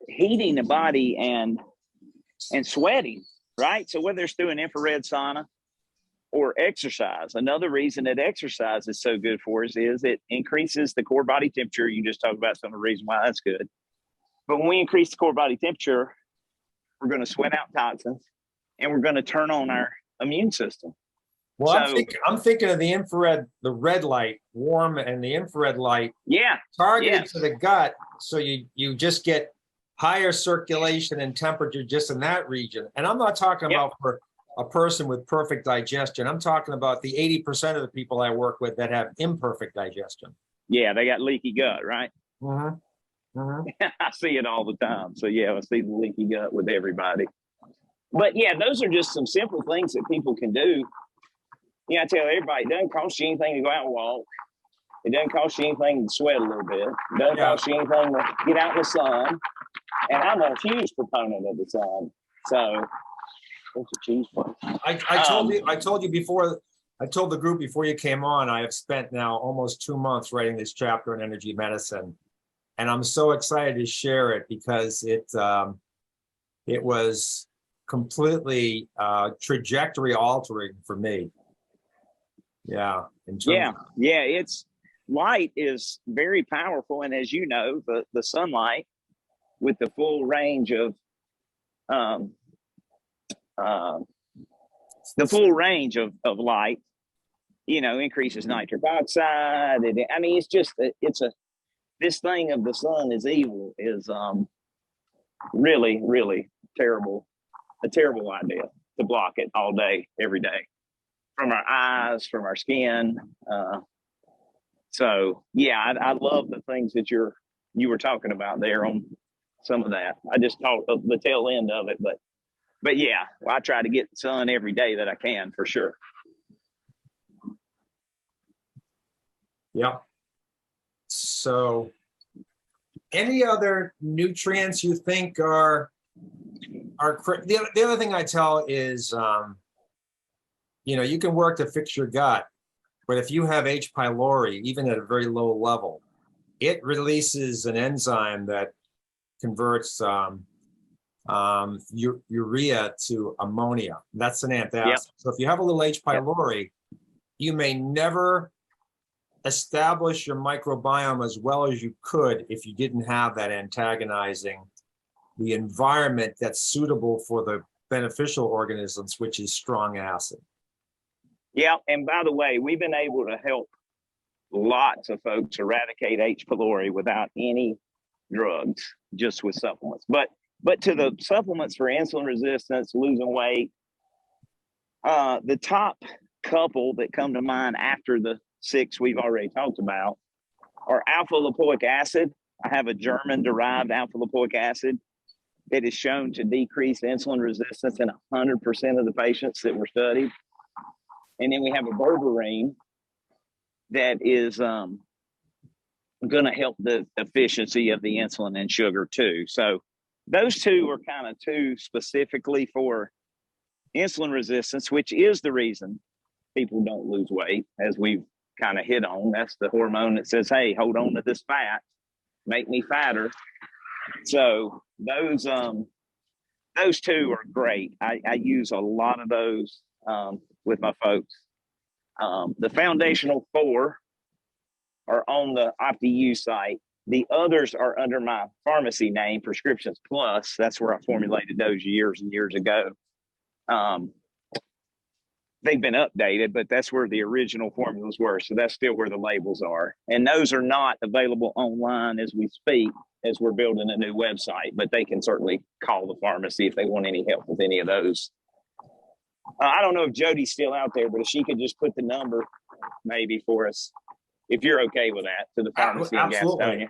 Speaker 2: heating the body and sweating, right? So whether it's through an infrared sauna or exercise, another reason that exercise is so good for us is it increases the core body temperature. You just talked about some of the reasons why that's good. But when we increase the core body temperature, we're going to sweat out toxins and we're going to turn on our immune system.
Speaker 1: Well,
Speaker 2: So,
Speaker 1: I'm thinking of the infrared, the red light, warm, and the infrared light targeted to the gut. So you just get higher circulation and temperature just in that region. And I'm not talking about for a person with perfect digestion. I'm talking about the 80% of the people I work with that have imperfect digestion.
Speaker 2: Yeah, they got leaky gut, right?
Speaker 1: Mm-hmm. Mm-hmm.
Speaker 2: I see it all the time. So yeah, I see the leaky gut with everybody. But yeah, those are just some simple things that people can do. Yeah, I tell everybody, it doesn't cost you anything to go out and walk. It doesn't cost you anything to sweat a little bit. It doesn't cost you anything to get out in the sun. And I'm a huge proponent of the sun. So what's a cheese place?
Speaker 1: I told you before, I told the group before you came on, I have spent now almost 2 months writing this chapter on energy medicine. And I'm so excited to share it because it was completely trajectory altering for me. Yeah.
Speaker 2: It's light is very powerful. And as you know, the sunlight with the full range of light, increases nitric oxide. It's just, this thing of the sun is evil is really, really terrible, a terrible idea to block it all day, every day, from our eyes, from our skin. So yeah, I love the things that you were talking about there on some of that. I just caught the tail end of it, but yeah, I try to get sun every day that I can, for sure.
Speaker 1: Yeah. So any other nutrients you think are the other thing I tell is, you can work to fix your gut, but if you have H. pylori, even at a very low level, it releases an enzyme that converts urea to ammonia. That's an antacid.
Speaker 2: Yep.
Speaker 1: So if you have a little H. pylori, you may never establish your microbiome as well as you could if you didn't have that antagonizing the environment that's suitable for the beneficial organisms, which is strong acid.
Speaker 2: Yeah, and by the way, we've been able to help lots of folks eradicate H. pylori without any drugs, just with supplements. But to the supplements for insulin resistance, losing weight, the top couple that come to mind after the 6 we've already talked about are alpha lipoic acid. I have a German-derived alpha lipoic acid that is shown to decrease insulin resistance in 100% of the patients that were studied. And then we have a berberine that is going to help the efficiency of the insulin and sugar too. So those two are kind of two specifically for insulin resistance, which is the reason people don't lose weight, as we've kind of hit on. That's the hormone that says, hey, hold on to this fat, make me fatter. So those two are great. I use a lot of those with my folks. The foundational 4 are on the OptiU site. The others are under my pharmacy name, Prescriptions Plus. That's where I formulated those years and years ago. They've been updated, but that's where the original formulas were. So that's still where the labels are. And those are not available online as we speak, as we're building a new website, but they can certainly call the pharmacy if they want any help with any of those. I don't know if Jody's still out there, but if she could just put the number maybe for us, if you're okay with that, to the pharmacy in Gastonia.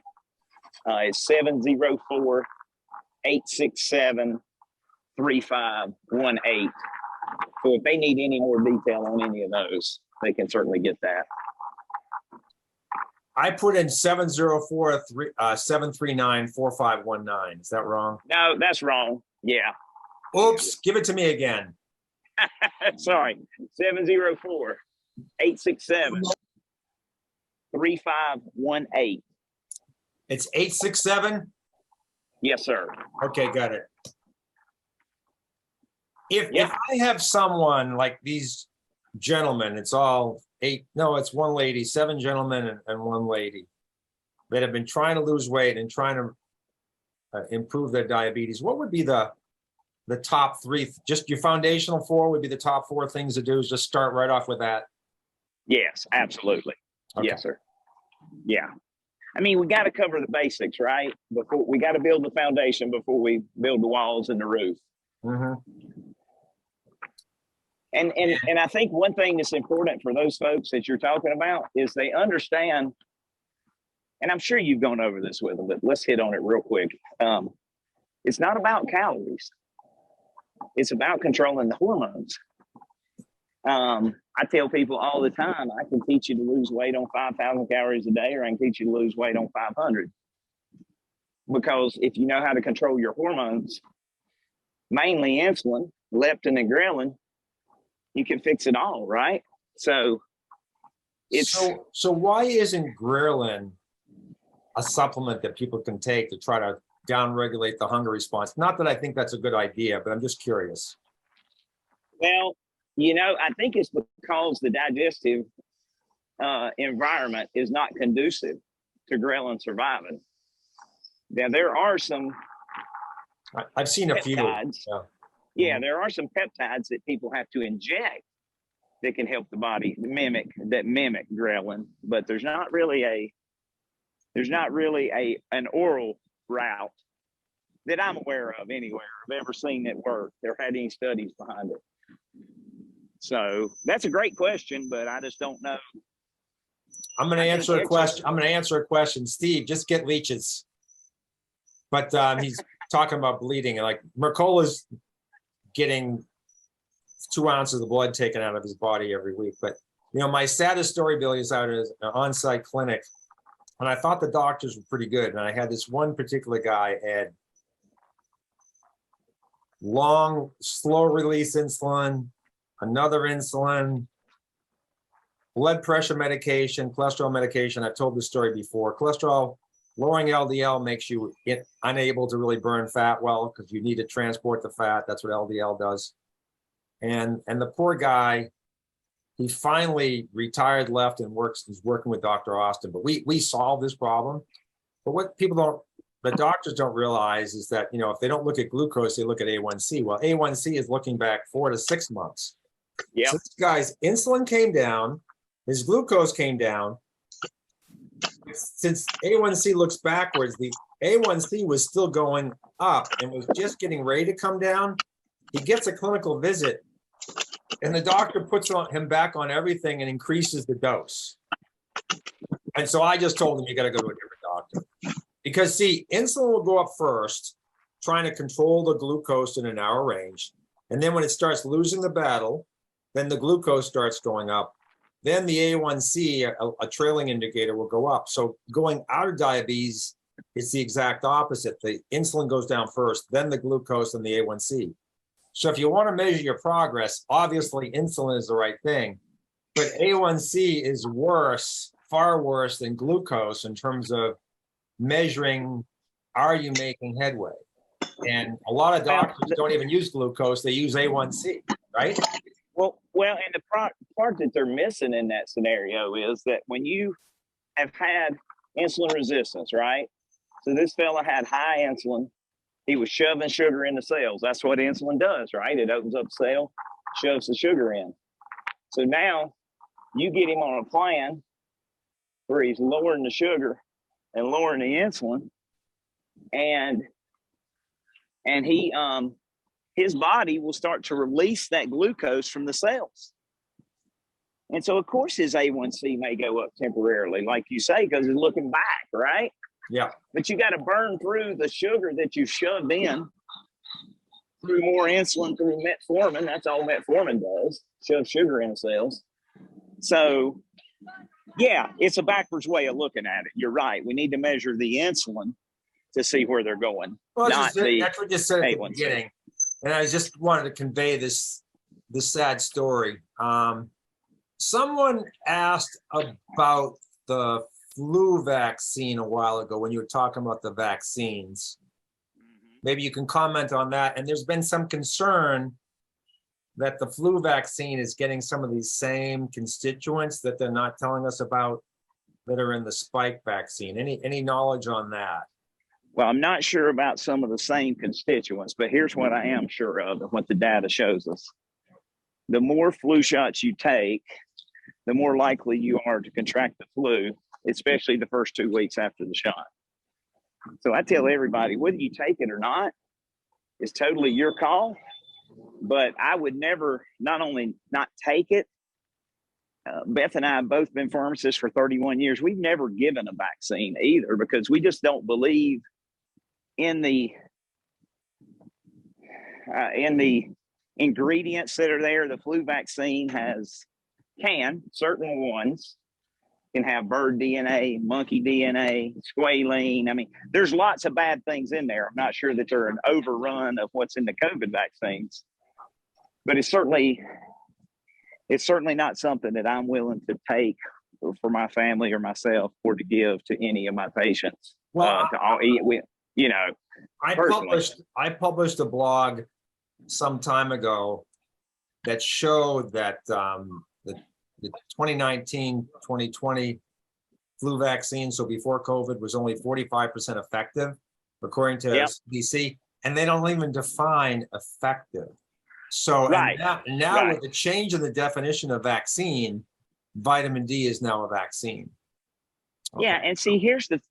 Speaker 2: It's 704-867-3518. So if they need any more detail on any of those, they can certainly get that.
Speaker 1: I put in 704-739-4519. Is that wrong?
Speaker 2: No, that's wrong. Yeah.
Speaker 1: Oops, give it to me again.
Speaker 2: Sorry. 704-867 3518.
Speaker 1: It's 867.
Speaker 2: Yes, sir.
Speaker 1: Okay, got it. If
Speaker 2: Yeah.
Speaker 1: I have someone like these gentlemen, it's all eight, no, it's one lady, 7 gentlemen and one lady that have been trying to lose weight and trying to improve their diabetes, what would be the top 3? Just your foundational 4 would be the top 4 things to do, is just start right off with that.
Speaker 2: Yes, absolutely.
Speaker 1: Okay.
Speaker 2: Yes, sir. Yeah. I mean, we got to cover the basics, right? Before we got to build the foundation before we build the walls and the roof.
Speaker 1: Mm-hmm.
Speaker 2: And I think one thing that's important for those folks that you're talking about is they understand, and I'm sure you've gone over this with them, but let's hit on it real quick. It's not about calories. It's about controlling the hormones. I tell people all the time, I can teach you to lose weight on 5,000 calories a day, or I can teach you to lose weight on 500. Because if you know how to control your hormones, mainly insulin, leptin, and ghrelin, you can fix it all, right? So it's
Speaker 1: so why isn't ghrelin a supplement that people can take to try to downregulate the hunger response? Not that I think that's a good idea, but I'm just curious.
Speaker 2: Well, you know, I think it's because the digestive environment is not conducive to ghrelin surviving. Now, there are some
Speaker 1: I've seen a few.
Speaker 2: peptides.
Speaker 1: Yeah.
Speaker 2: Yeah, there are some peptides that people have to inject that can help the body mimic ghrelin, but there's not really an oral route that I'm aware of anywhere. I've ever seen it work. There had any studies behind it. So that's a great question, but I just don't know.
Speaker 1: I'm going to answer a question. I'm going to answer a question. Steve, just get leeches. But he's talking about bleeding, and like Mercola's getting 2 ounces of blood taken out of his body every week. But you know, my saddest story, Billy, is out at an on-site clinic, and I thought the doctors were pretty good. And I had this one particular guy, Ed, long, slow release insulin, another insulin, blood pressure medication, cholesterol medication. I've told this story before. Cholesterol, lowering LDL makes you unable to really burn fat well, because you need to transport the fat. That's what LDL does. And the poor guy, he finally retired, left, and he's working with Dr. Austin. But we solved this problem. But what the doctors don't realize is that, you know, if they don't look at glucose, they look at A1C. Well, A1C is looking back 4 to 6 months.
Speaker 2: Yeah.
Speaker 1: So this guy's insulin came down, his glucose came down. Since A1C looks backwards, the A1C was still going up and was just getting ready to come down. He gets a clinical visit, and the doctor puts him back on everything and increases the dose. And so I just told him, you got to go to a different doctor. Because see, insulin will go up first, trying to control the glucose in a narrow range. And then when it starts losing the battle, then the glucose starts going up. Then the A1C, a trailing indicator, will go up. So going out of diabetes, it's the exact opposite. The insulin goes down first, then the glucose and the A1C. So if you want to measure your progress, obviously insulin is the right thing. But A1C is worse, far worse than glucose in terms of measuring, are you making headway? And a lot of doctors don't even use glucose, they use A1C, right?
Speaker 2: Well, and the part that they're missing in that scenario is that when you have had insulin resistance, right? So this fella had high insulin. He was shoving sugar in the cells. That's what insulin does, right? It opens up the cell, shoves the sugar in. So now you get him on a plan where he's lowering the sugar and lowering the insulin, and he his body will start to release that glucose from the cells. And so, of course, his A1C may go up temporarily, like you say, because he's looking back, right?
Speaker 1: Yeah.
Speaker 2: But you got to burn through the sugar that you shoved in through more insulin, through metformin. That's all metformin does, shove sugar in the cells. So, yeah, it's a backwards way of looking at it. You're right. We need to measure the insulin to see where they're going.
Speaker 1: Well, that's what you said at the
Speaker 2: A1C.
Speaker 1: beginning. And I just wanted to convey this sad story. Someone asked about the flu vaccine a while ago when you were talking about the vaccines. Maybe you can comment on that. And there's been some concern that the flu vaccine is getting some of these same constituents that they're not telling us about that are in the spike vaccine. Any knowledge on that?
Speaker 2: Well, I'm not sure about some of the same constituents, but here's what I am sure of and what the data shows us. The more flu shots you take, the more likely you are to contract the flu, especially the first 2 weeks after the shot. So I tell everybody, whether you take it or not, it's totally your call. But I would never not only not take it, Beth and I have both been pharmacists for 31 years. We've never given a vaccine either because we just don't believe in the ingredients that are there. The flu vaccine certain ones can have bird DNA, monkey DNA, squalene. I mean, there's lots of bad things in there. I'm not sure that they're an overrun of what's in the COVID vaccines, but it's certainly not something that I'm willing to take for my family or myself or to give to any of my patients.
Speaker 1: Well, I published a blog some time ago that showed that the 2019-2020 flu vaccine, so before COVID, was only 45% effective, according to CDC, and they don't even define effective. So now with the change in the definition of vaccine, vitamin D is now a vaccine. Okay.
Speaker 2: Yeah, and see, here's the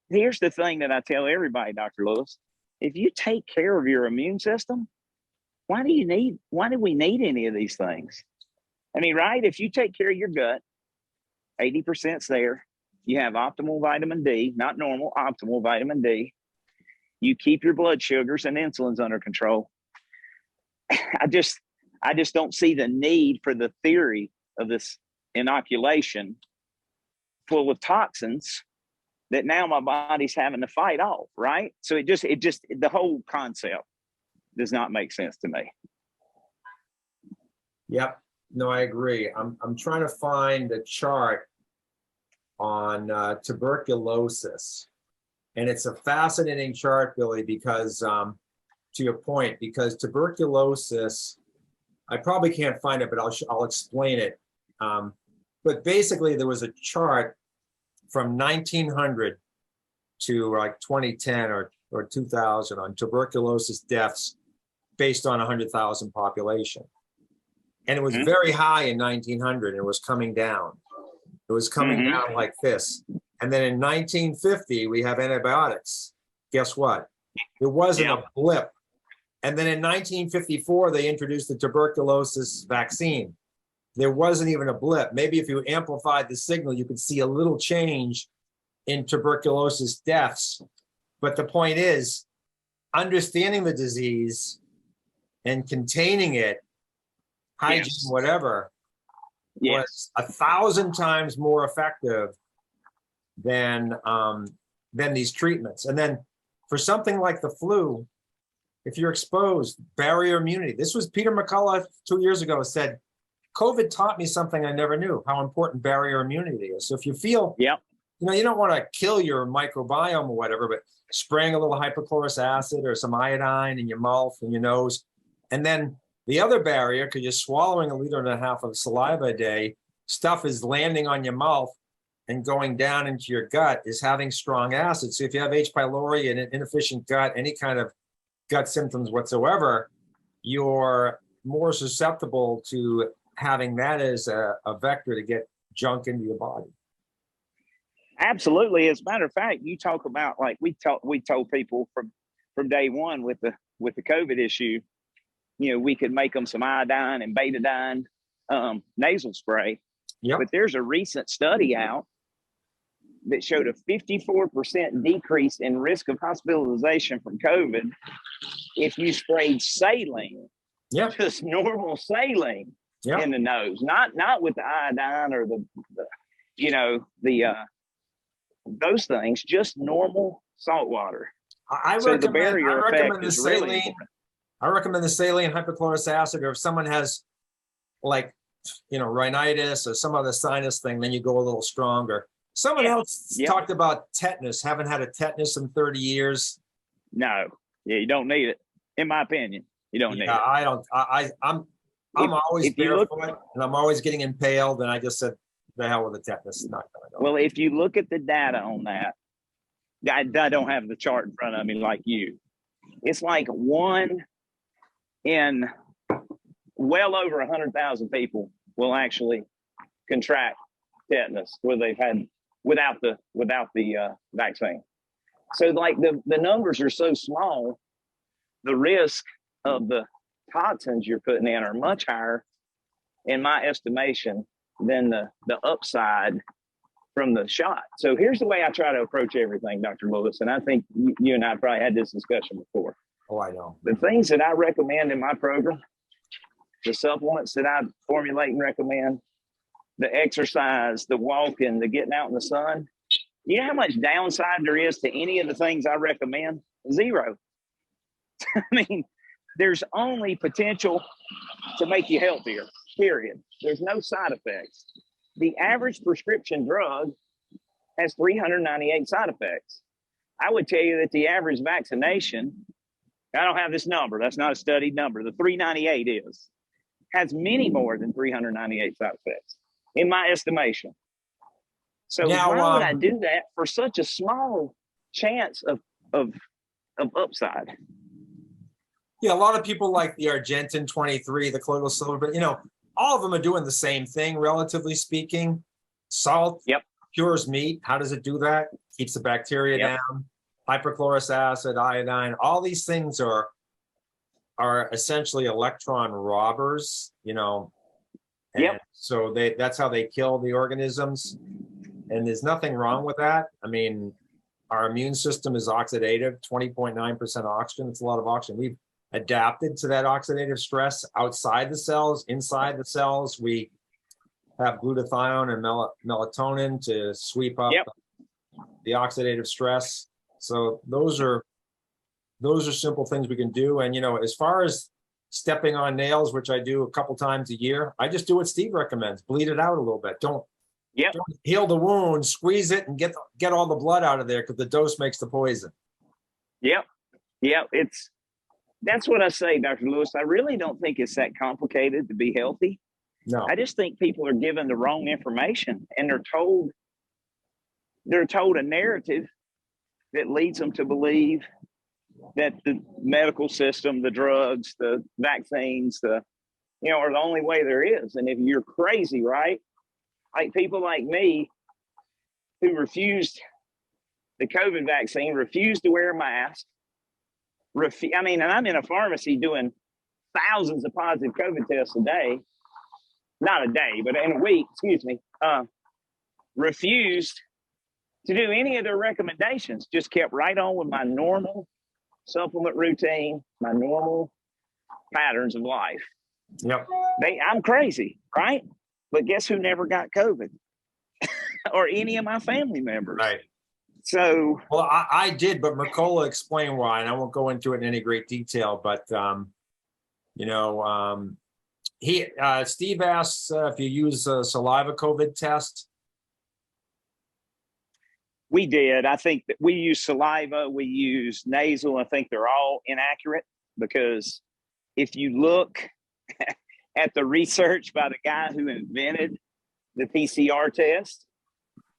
Speaker 2: thing that I tell everybody, Dr. Lewis. If you take care of your immune system, why do we need any of these things? I mean, right? If you take care of your gut, 80%'s there. You have optimal vitamin D, not normal, optimal vitamin D. You keep your blood sugars and insulins under control. I just don't see the need for the theory of this inoculation full of toxins that now my body's having to fight off, right? So it just the whole concept does not make sense to me.
Speaker 1: Yep. No, I agree. I'm trying to find a chart on tuberculosis, and it's a fascinating chart, Billy, because to your point, because tuberculosis, I probably can't find it, but I'll explain it. But basically, there was a chart from 1900 to like 2010 or 2000 on tuberculosis deaths based on 100,000 population. And it was very high in 1900. It was coming down. It was coming down like this. And then in 1950, we have antibiotics. Guess what? It wasn't a blip. And then in 1954, they introduced the tuberculosis vaccine. There wasn't even a blip. Maybe if you amplified the signal, you could see a little change in tuberculosis deaths. But the point is, understanding the disease and containing it, hygiene, whatever, was 1,000 times more effective than these treatments. And then for something like the flu, if you're exposed, barrier immunity. This was Peter McCullough 2 years ago said, COVID taught me something I never knew, how important barrier immunity is. So if you feel, you don't want to kill your microbiome or whatever, but spraying a little hypochlorous acid or some iodine in your mouth and your nose. And then the other barrier, because you're swallowing 1.5 liters of saliva a day, stuff is landing on your mouth and going down into your gut, is having strong acid. So if you have H. pylori and an inefficient gut, any kind of gut symptoms whatsoever, you're more susceptible to having that as a vector to get junk into your body.
Speaker 2: Absolutely. As a matter of fact, you talk about, like we told people from day one with the COVID issue, we could make them some iodine and betadine nasal spray. But there's a recent study out that showed a 54% decrease in risk of hospitalization from COVID if you sprayed saline, just normal saline in the nose, not with the iodine or the those things, just normal salt water.
Speaker 1: I recommend the saline. I recommend the saline hypochlorous acid, or if someone has like, rhinitis or some other sinus thing, then you go a little stronger. Someone
Speaker 2: Yeah.
Speaker 1: else
Speaker 2: Yep.
Speaker 1: talked about tetanus. Haven't had a tetanus in 30 years.
Speaker 2: No, yeah, you don't need it. In my opinion, you don't need
Speaker 1: Yeah,
Speaker 2: it.
Speaker 1: I don't. I'm always
Speaker 2: if you look-
Speaker 1: barefoot, and I'm always getting impaled. And I just said, the hell with the tetanus. Not gonna go.
Speaker 2: Well, if you look at the data on that, I don't have the chart in front of me like you. It's like 1 in well over 100,000 people will actually contract tetanus where they've had without the vaccine. So like the numbers are so small, the risk of the toxins you're putting in are much higher, in my estimation, than the upside from the shot. So here's the way I try to approach everything, Dr. Lewis, and I think you and I probably had this discussion before.
Speaker 1: Oh, I know.
Speaker 2: The things that I recommend in my program, the supplements that I formulate and recommend, the exercise, the walking, the getting out in the sun, you know how much downside there is to any of the things I recommend? Zero. I mean, there's only potential to make you healthier, period. There's no side effects. The average prescription drug has 398 side effects. I would tell you that the average vaccination, I don't have this number, that's not a studied number, the 398 has many more than 398 side effects, in my estimation. So
Speaker 1: Now,
Speaker 2: why would I do that for such a small chance of upside?
Speaker 1: Yeah, a lot of people like the Argentin 23, the colloidal silver, but all of them are doing the same thing, relatively speaking. Salt cures meat. How does it do that? Keeps the bacteria down. Hypochlorous acid, iodine, all these things are essentially electron robbers, and so that's how they kill the organisms. And there's nothing wrong with that. I mean, our immune system is oxidative, 20.9% oxygen. It's a lot of oxygen. We've adapted to that oxidative stress outside the cells. Inside the cells, we have glutathione and melatonin to sweep up the oxidative stress. So those are simple things we can do. And as far as stepping on nails, which I do a couple times a year, I just do what Steve recommends: bleed it out a little bit. Don't heal the wound, squeeze it, and get all the blood out of there, because the dose makes the poison.
Speaker 2: That's what I say, Dr. Lewis. I really don't think it's that complicated to be healthy.
Speaker 1: No,
Speaker 2: I just think people are given the wrong information, and they're told a narrative that leads them to believe that the medical system, the drugs, the vaccines, are the only way there is. And if you're crazy, right? Like people like me who refused the COVID vaccine, refused to wear a mask. And I'm in a pharmacy doing thousands of positive COVID tests a day. Not a day, but in a week, refused to do any of their recommendations, just kept right on with my normal supplement routine, my normal patterns of life. I'm crazy, right? But guess who never got COVID? Or any of my family members.
Speaker 1: Right.
Speaker 2: So,
Speaker 1: well, I did, but Mercola explained why, and I won't go into it in any great detail. But Steve asks if you use a saliva COVID test.
Speaker 2: We did. I think that we use saliva, we use nasal. I think they're all inaccurate, because if you look at the research by the guy who invented the PCR test,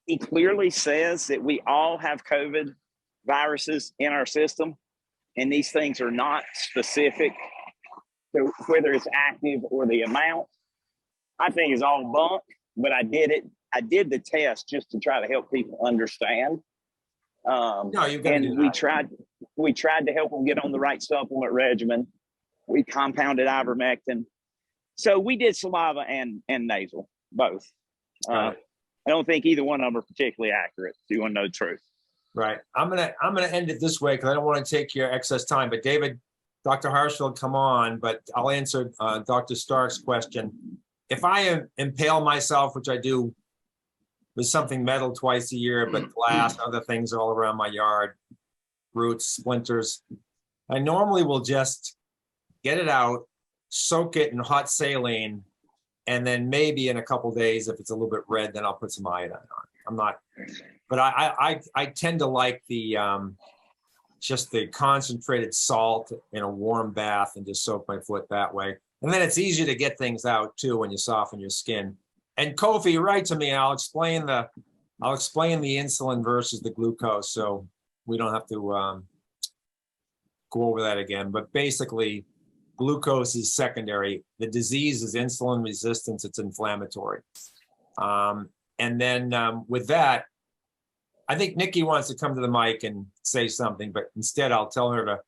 Speaker 2: he clearly says that we all have COVID viruses in our system, and these things are not specific to whether it's active or the amount. I think it's all bunk, but I did it. I did the test just to try to help people understand.
Speaker 1: No, you've got to do
Speaker 2: that. We tried to help them get on the right supplement regimen. We compounded ivermectin. So we did saliva and nasal, both.
Speaker 1: Right.
Speaker 2: I don't think either one of them are particularly accurate, if you want to know the truth.
Speaker 1: Right. I'm gonna end it this way, because I don't want to take your excess time. But David, Dr. Harshfield, come on. But I'll answer Dr. Stark's question. If I impale myself, which I do with something metal twice a year, but glass, other things all around my yard, roots, splinters, I normally will just get it out, soak it in hot saline, and then maybe in a couple days, if it's a little bit red, then I'll put some iodine on. I'm not, but I tend to like the, just the concentrated salt in a warm bath and just soak my foot that way. And then it's easier to get things out too when you soften your skin. And Kofi, write to me. I'll explain the insulin versus the glucose, so we don't have to go over that again. But basically, glucose is secondary. The disease is insulin resistance. It's inflammatory. And then with that, I think Nikki wants to come to the mic and say something, but instead I'll tell her to,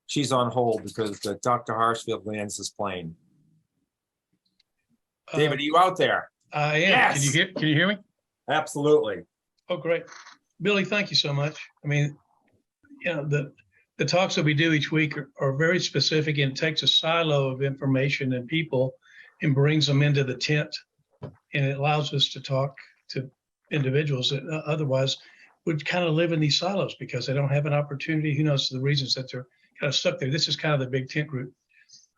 Speaker 1: she's on hold because Dr. Harshfield lands his plane. David, are you out there?
Speaker 4: I am.
Speaker 1: Yes.
Speaker 4: Can you hear me?
Speaker 1: Absolutely.
Speaker 4: Oh, great. Billy, thank you so much. I mean, you know, the talks that we do each week are very specific and takes a silo of information and people and brings them into the tent. And it allows us to talk to individuals that otherwise would kind of live in these silos because they don't have an opportunity. Who knows the reasons that they're kind of stuck there. This is kind of the big tent group.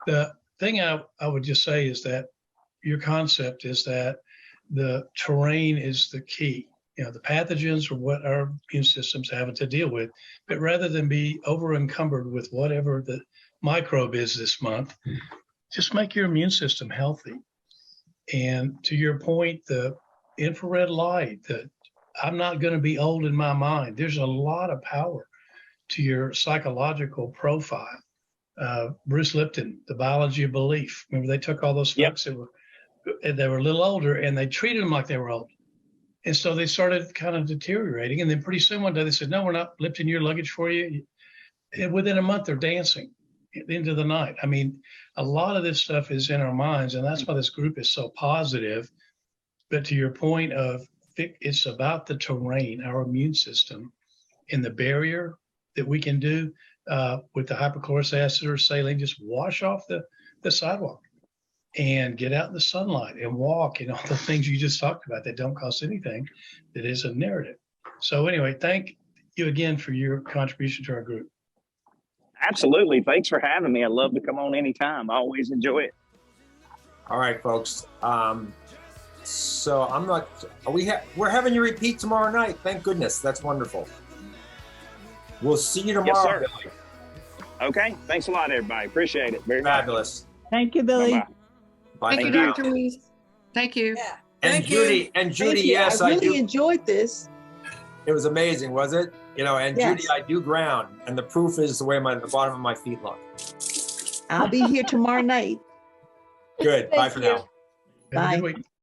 Speaker 4: The thing I would just say is that your concept is that the terrain is the key. You know, the pathogens are what our immune system's having to deal with, but rather than be over encumbered with whatever the microbe is this month, just make your immune system healthy. And to your point, the infrared light, that I'm not going to be old in my mind. There's a lot of power to your psychological profile. Bruce Lipton, The Biology of Belief. Remember, they took all those folks that were a little older and they treated them like they were old. And so they started kind of deteriorating. And then pretty soon one day they said, no, we're not lifting your luggage for you. And within a month, they're dancing into the night. I mean, a lot of this stuff is in our minds, and that's why this group is so positive. But to your point of, it's about the terrain, our immune system, and the barrier that we can do with the hypochlorous acid or saline, just wash off the sidewalk and get out in the sunlight and walk and all the things you just talked about that don't cost anything, that is a narrative. So anyway, thank you again for your contribution to our group.
Speaker 2: Absolutely. Thanks for having me. I'd love to come on anytime. I always enjoy it.
Speaker 1: All right, folks. So I'm not, we're having you repeat tomorrow night. Thank goodness. That's wonderful. We'll see you tomorrow.
Speaker 2: Yes, sir.
Speaker 1: Billy.
Speaker 2: Okay. Thanks a lot, everybody. Appreciate it. Very much.
Speaker 1: Fabulous.
Speaker 5: Thank you, Billy.
Speaker 2: Bye-bye.
Speaker 1: Bye
Speaker 6: Thank
Speaker 1: for
Speaker 6: you,
Speaker 1: now.
Speaker 6: Dr. Wease. Thank you.
Speaker 3: Yeah.
Speaker 1: And
Speaker 6: Thank
Speaker 1: Judy,
Speaker 6: you.
Speaker 1: and Judy,
Speaker 5: Thank you.
Speaker 1: yes,
Speaker 5: I
Speaker 1: I
Speaker 5: really
Speaker 1: do.
Speaker 5: enjoyed this.
Speaker 1: It was amazing, was it? You know, and
Speaker 5: Yes.
Speaker 1: Judy, I do ground, and the proof is the way the bottom of my feet look.
Speaker 5: I'll be here tomorrow night.
Speaker 1: Good. Bye
Speaker 3: Thank
Speaker 1: for
Speaker 3: you.
Speaker 1: now.
Speaker 4: Have a good
Speaker 5: Bye.
Speaker 4: week.